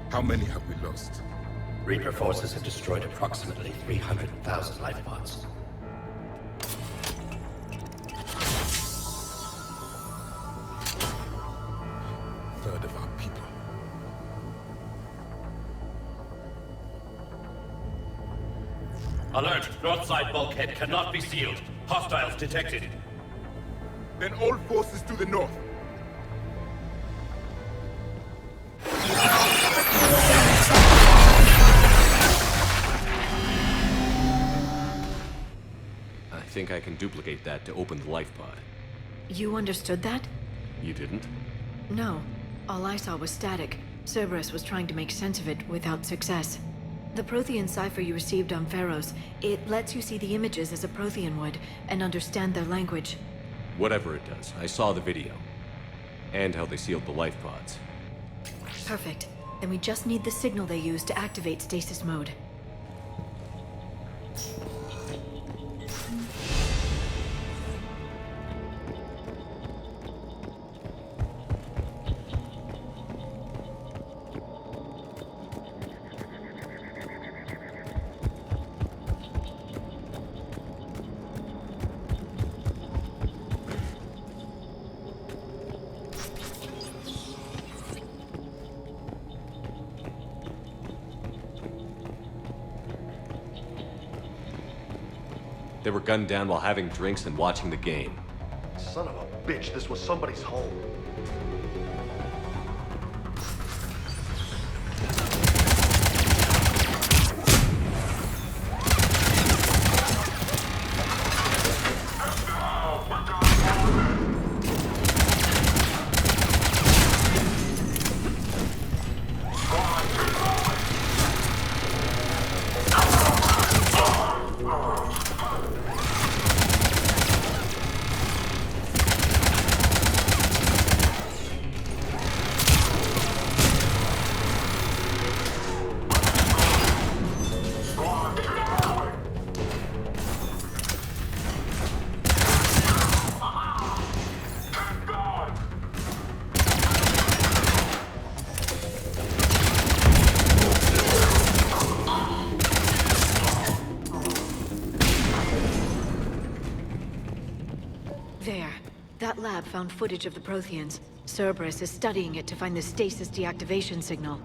How many have we lost? Reaper forces have destroyed approximately 300,000 life pods. Third of our people. Alert! North side bulkhead cannot be sealed. Hostiles detected. Then all forces to the north. I think I can duplicate that to open the life pod. You understood that? You didn't? No. All I saw was static. Cerberus was trying to make sense of it without success. The Prothean cipher you received on Pharaohs, it lets you see the images as a Prothean would, and understand their language. Whatever it does, I saw the video. And how they sealed the life pods. Perfect. Then we just need the signal they use to activate stasis mode. They were gunned down while having drinks and watching the game. Son of a bitch, this was somebody's home. That lab found footage of the Protheans. Cerberus is studying it to find the stasis deactivation signal.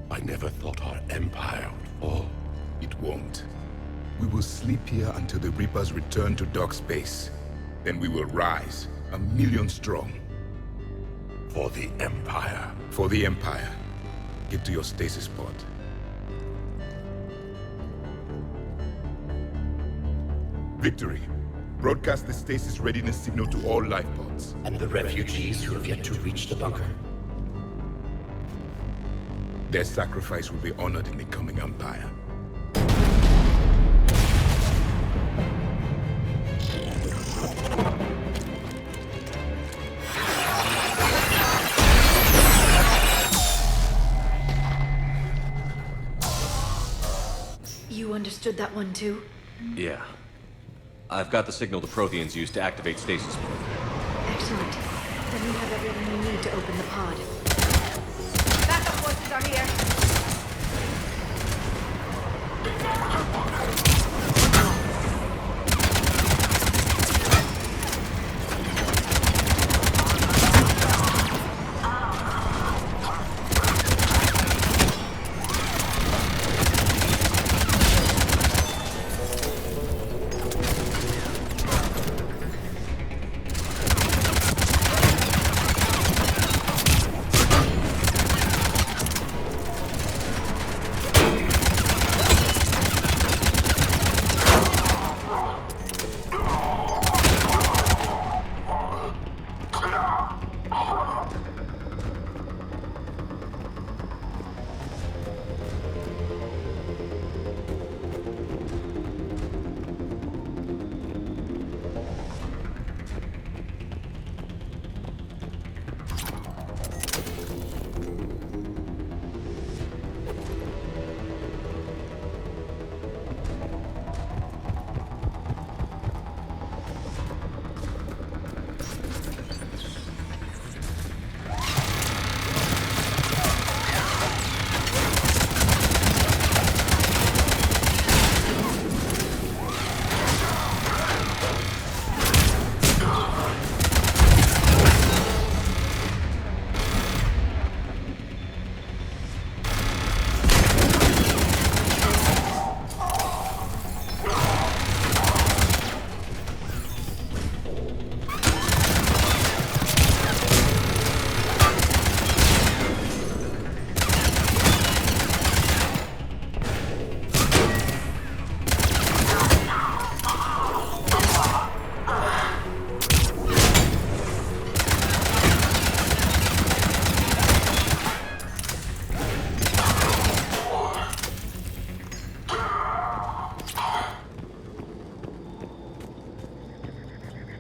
I never thought our empire would fall. It won't. We will sleep here until the Reapers return to dock space. Then we will rise, 1,000,000 strong. For the Empire. For the Empire. Get to your stasis pod. Victory. Broadcast the stasis readiness signal to all life pods. And the refugees who have yet to reach the bunker. Their sacrifice will be honored in the coming Empire. You understood that one too? Yeah. I've got the signal the Protheans use to activate stasis mode. Excellent. Then we have everything we need to open the pod. Backup forces are here.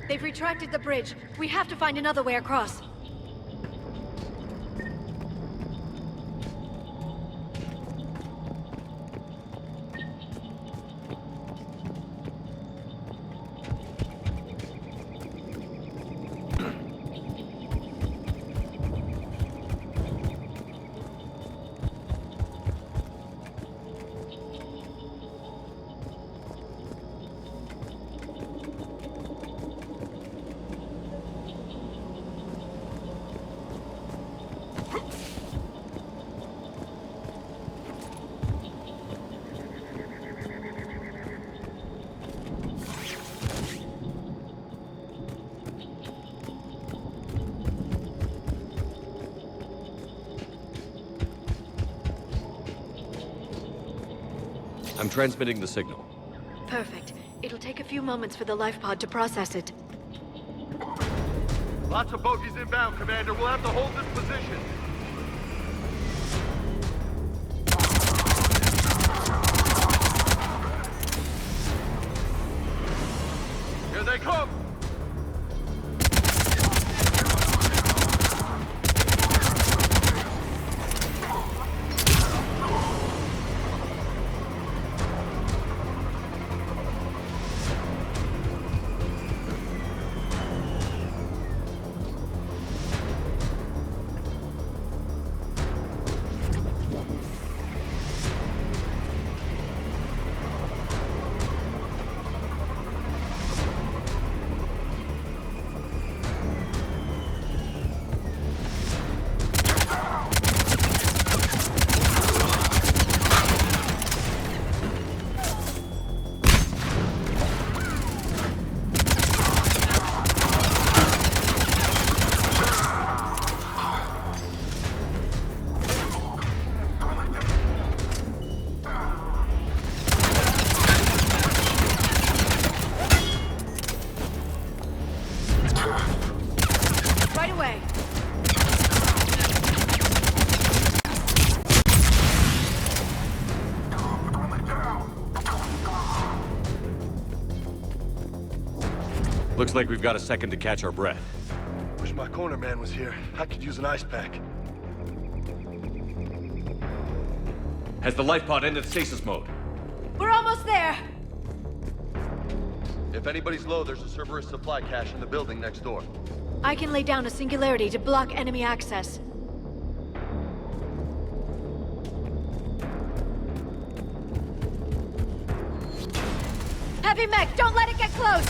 They've retracted the bridge. We have to find another way across. I'm transmitting the signal. Perfect. It'll take a few moments for the life pod to process it. Lots of bogies inbound, Commander. We'll have to hold this position. Here they come! Looks like we've got a second to catch our breath. Wish my corner man was here. I could use an ice pack. Has the life pod ended stasis mode? We're almost there! If anybody's low, there's a Cerberus supply cache in the building next door. I can lay down a singularity to block enemy access. Heavy mech, don't let it get close!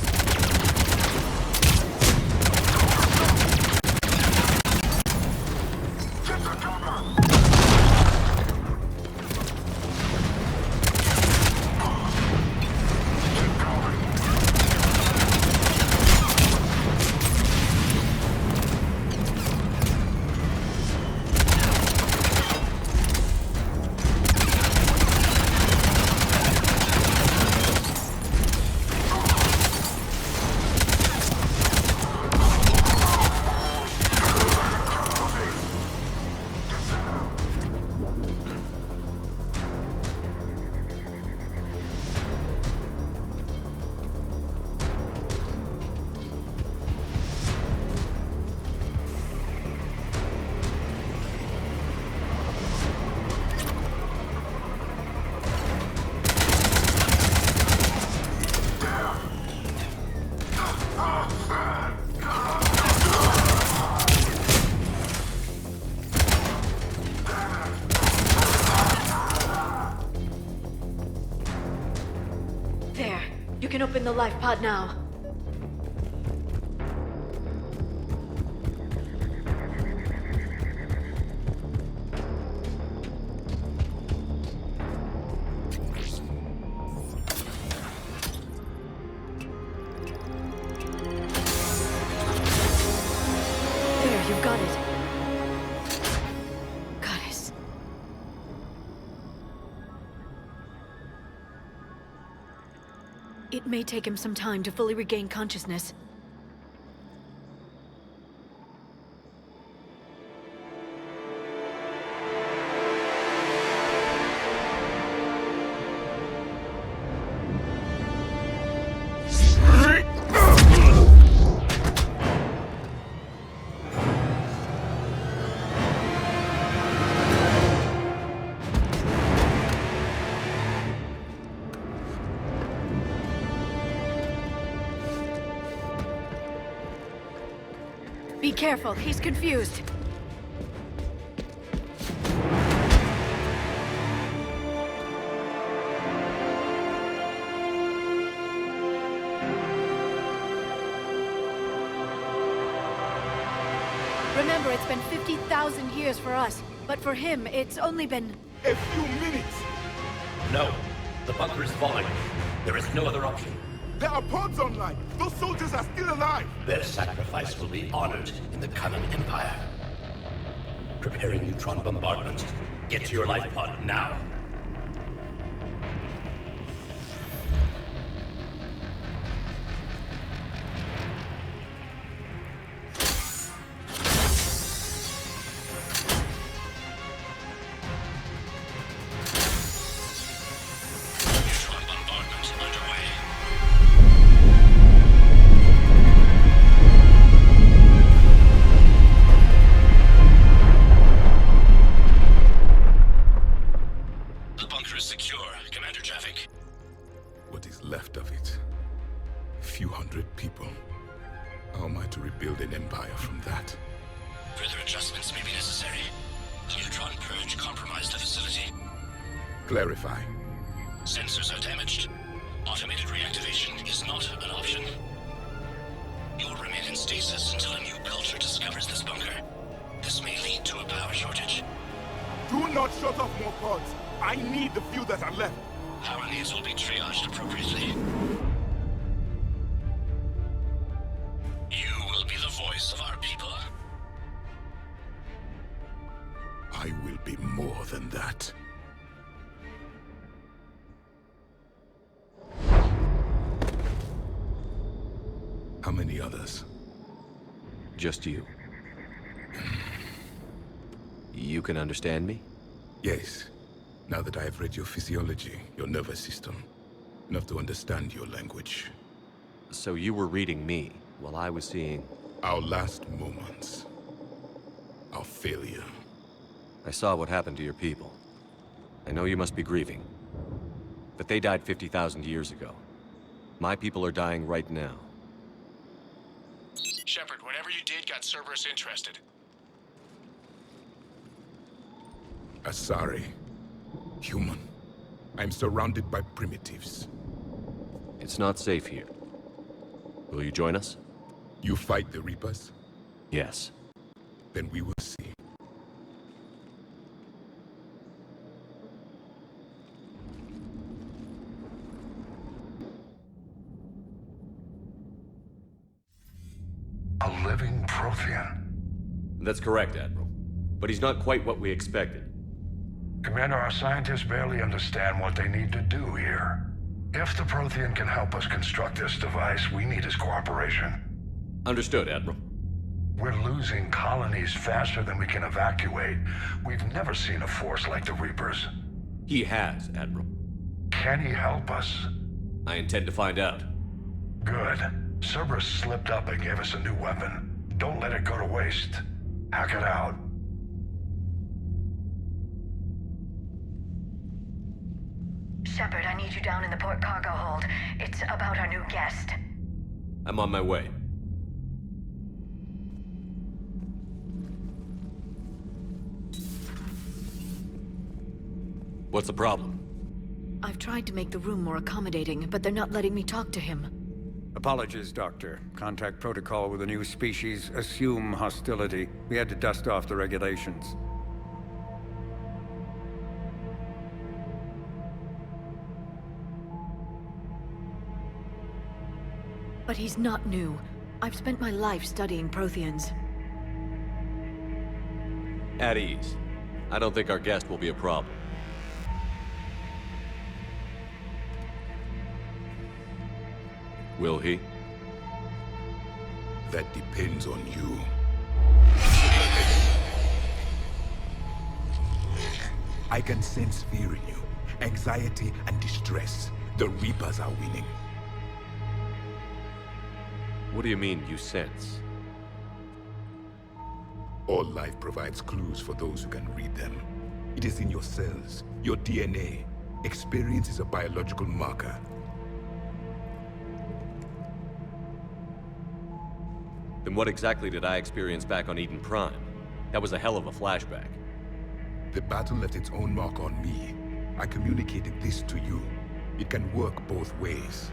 There. You can open the life pod now. There, you've got it. Goddess. It may take him some time to fully regain consciousness. Be careful, he's confused. Remember, it's been 50,000 years for us, but for him, it's only been... A few minutes! No. The bunker is falling. There is no other option. There are pods online! Those soldiers are still alive! Their sacrifice will be honored in the coming Empire. Preparing neutron bombardment. Get to your life pod now. Left of it. A few hundred people. How am I to rebuild an empire from that? Further adjustments may be necessary. The neutron purge compromised the facility. Clarify. Sensors are damaged. Automated reactivation is not an option. You will remain in stasis until a new culture discovers this bunker. This may lead to a power shortage. Do not shut off more pods. I need the few that are left. Power needs will be triaged appropriately. You will be the voice of our people. I will be more than that. How many others? Just you. You can understand me? Yes. Now that I have read your physiology, your nervous system, enough to understand your language. So you were reading me, while I was seeing... Our last moments. Our failure. I saw what happened to your people. I know you must be grieving. But they died 50,000 years ago. My people are dying right now. Shepard, whatever you did got Cerberus interested. Asari. Human. I'm surrounded by primitives. It's not safe here. Will you join us? You fight the Reapers? Yes. Then we will see. A living Prothean. That's correct, Admiral. But he's not quite what we expected. Commander, our scientists barely understand what they need to do here. If the Prothean can help us construct this device, we need his cooperation. Understood, Admiral. We're losing colonies faster than we can evacuate. We've never seen a force like the Reapers. He has, Admiral. Can he help us? I intend to find out. Good. Cerberus slipped up and gave us a new weapon. Don't let it go to waste. Hack it out. Shepard, I need you down in the port cargo hold. It's about our new guest. I'm on my way. What's the problem? I've tried to make the room more accommodating, but they're not letting me talk to him. Apologies, Doctor. Contact protocol with a new species. Assume hostility. We had to dust off the regulations. But he's not new. I've spent my life studying Protheans. At ease. I don't think our guest will be a problem. Will he? That depends on you. I can sense fear in you, anxiety and distress. The Reapers are winning. What do you mean, you sense? All life provides clues for those who can read them. It is in your cells, your DNA. Experience is a biological marker. Then what exactly did I experience back on Eden Prime? That was a hell of a flashback. The battle left its own mark on me. I communicated this to you. It can work both ways.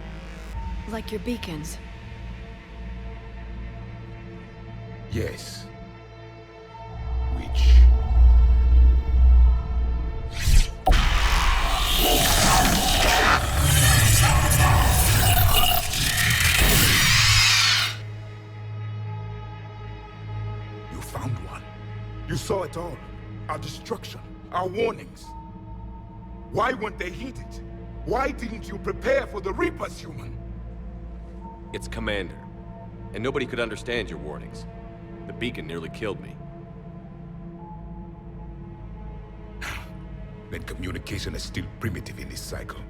Like your beacons. Yes. Which... You found one. You saw it all. Our destruction, our warnings. Why weren't they heeded? Why didn't you prepare for the Reapers, human? It's Commander. And nobody could understand your warnings. The beacon nearly killed me. Then communication is still primitive in this cycle.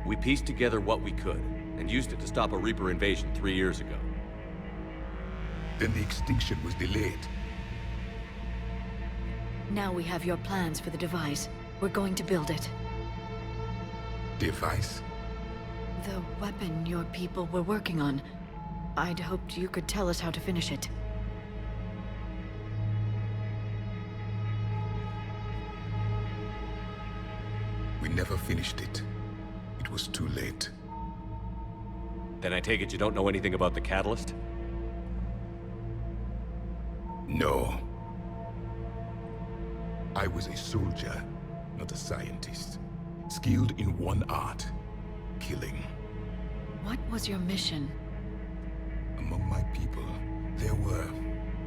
We pieced together what we could, and used it to stop a Reaper invasion 3 years ago. Then the extinction was delayed. Now we have your plans for the device. We're going to build it. Device? The weapon your people were working on. I'd hoped you could tell us how to finish it. We never finished it. It was too late. Then I take it you don't know anything about the catalyst? No. I was a soldier, not a scientist. Skilled in one art, killing. What was your mission? Among my people, there were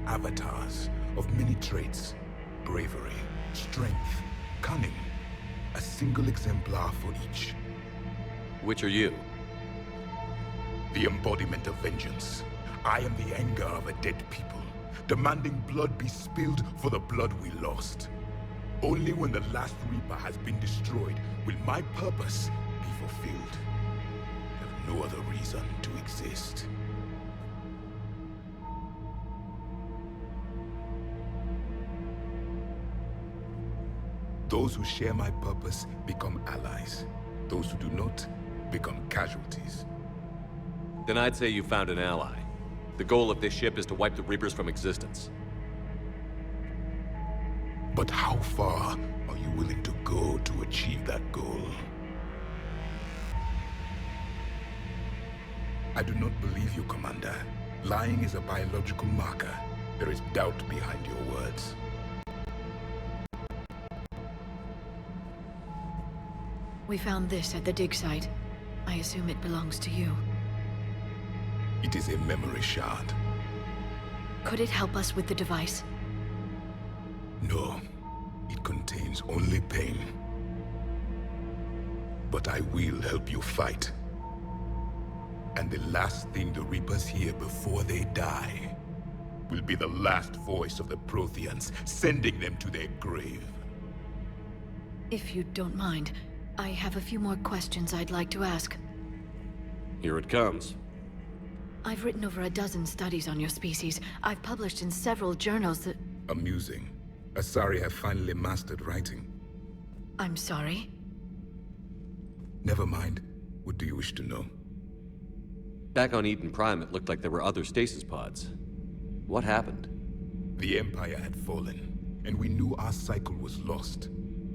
avatars of many traits. Bravery, strength, cunning. A single exemplar for each. Which are you? The embodiment of vengeance. I am the anger of a dead people, demanding blood be spilled for the blood we lost. Only when the last Reaper has been destroyed will my purpose be fulfilled. Have no other reason to exist. Those who share my purpose become allies. Those who do not become casualties. Then I'd say you found an ally. The goal of this ship is to wipe the Reapers from existence. But how far are you willing to go to achieve that goal? I do not believe you, Commander. Lying is a biological marker. There is doubt behind your words. We found this at the dig site. I assume it belongs to you. It is a memory shard. Could it help us with the device? No. It contains only pain. But I will help you fight. And the last thing the Reapers hear before they die will be the last voice of the Protheans, sending them to their grave. If you don't mind, I have a few more questions I'd like to ask. Here it comes. I've written over a dozen studies on your species. I've published in several journals that... Amusing. Asari have finally mastered writing. I'm sorry? Never mind. What do you wish to know? Back on Eden Prime, it looked like there were other stasis pods. What happened? The Empire had fallen, and we knew our cycle was lost.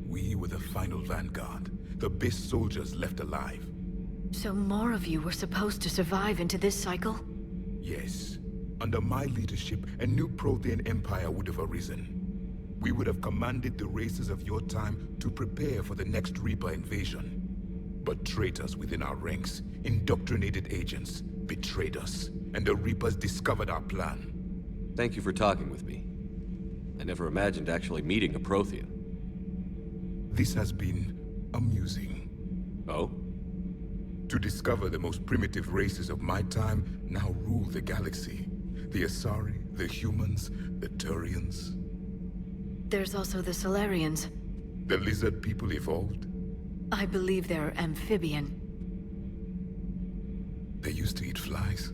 We were the final vanguard, the best soldiers left alive. So more of you were supposed to survive into this cycle? Yes. Under my leadership, a new Prothean empire would have arisen. We would have commanded the races of your time to prepare for the next Reaper invasion. But traitors within our ranks, indoctrinated agents, betrayed us, and the Reapers discovered our plan. Thank you for talking with me. I never imagined actually meeting a Prothean. This has been amusing. Oh? To discover the most primitive races of my time now rule the galaxy. The Asari, the humans, the Turians. There's also the Solarians. The lizard people evolved? I believe they're amphibian. They used to eat flies.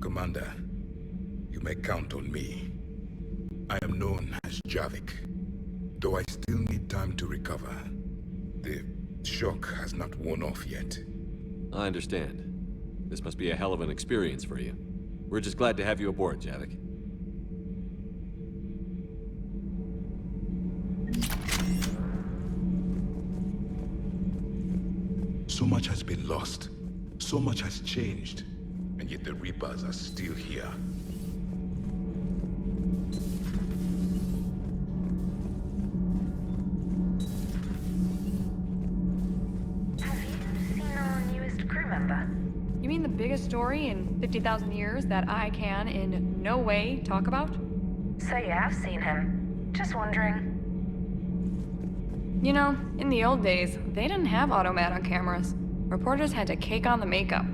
Commander, you may count on me. I am known as Javik, though I still need time to recover. The shock has not worn off yet. I understand. This must be a hell of an experience for you. We're just glad to have you aboard, Javik. So much has been lost. So much has changed. And yet the Reapers are still here. Have you seen our newest crew member? You mean the biggest story in 50,000 years that I can in no way talk about? So you have seen him. Just wondering. You know, in the old days, they didn't have automat on cameras. Reporters had to cake on the makeup.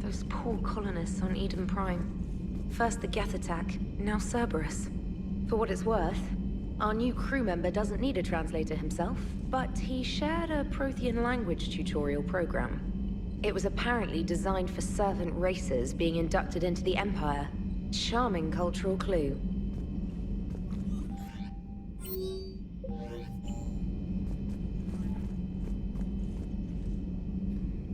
Those poor colonists on Eden Prime. First the Geth attack, now Cerberus. For what it's worth, our new crew member doesn't need a translator himself, but he shared a Prothean language tutorial program. It was apparently designed for servant races being inducted into the Empire. Charming cultural clue.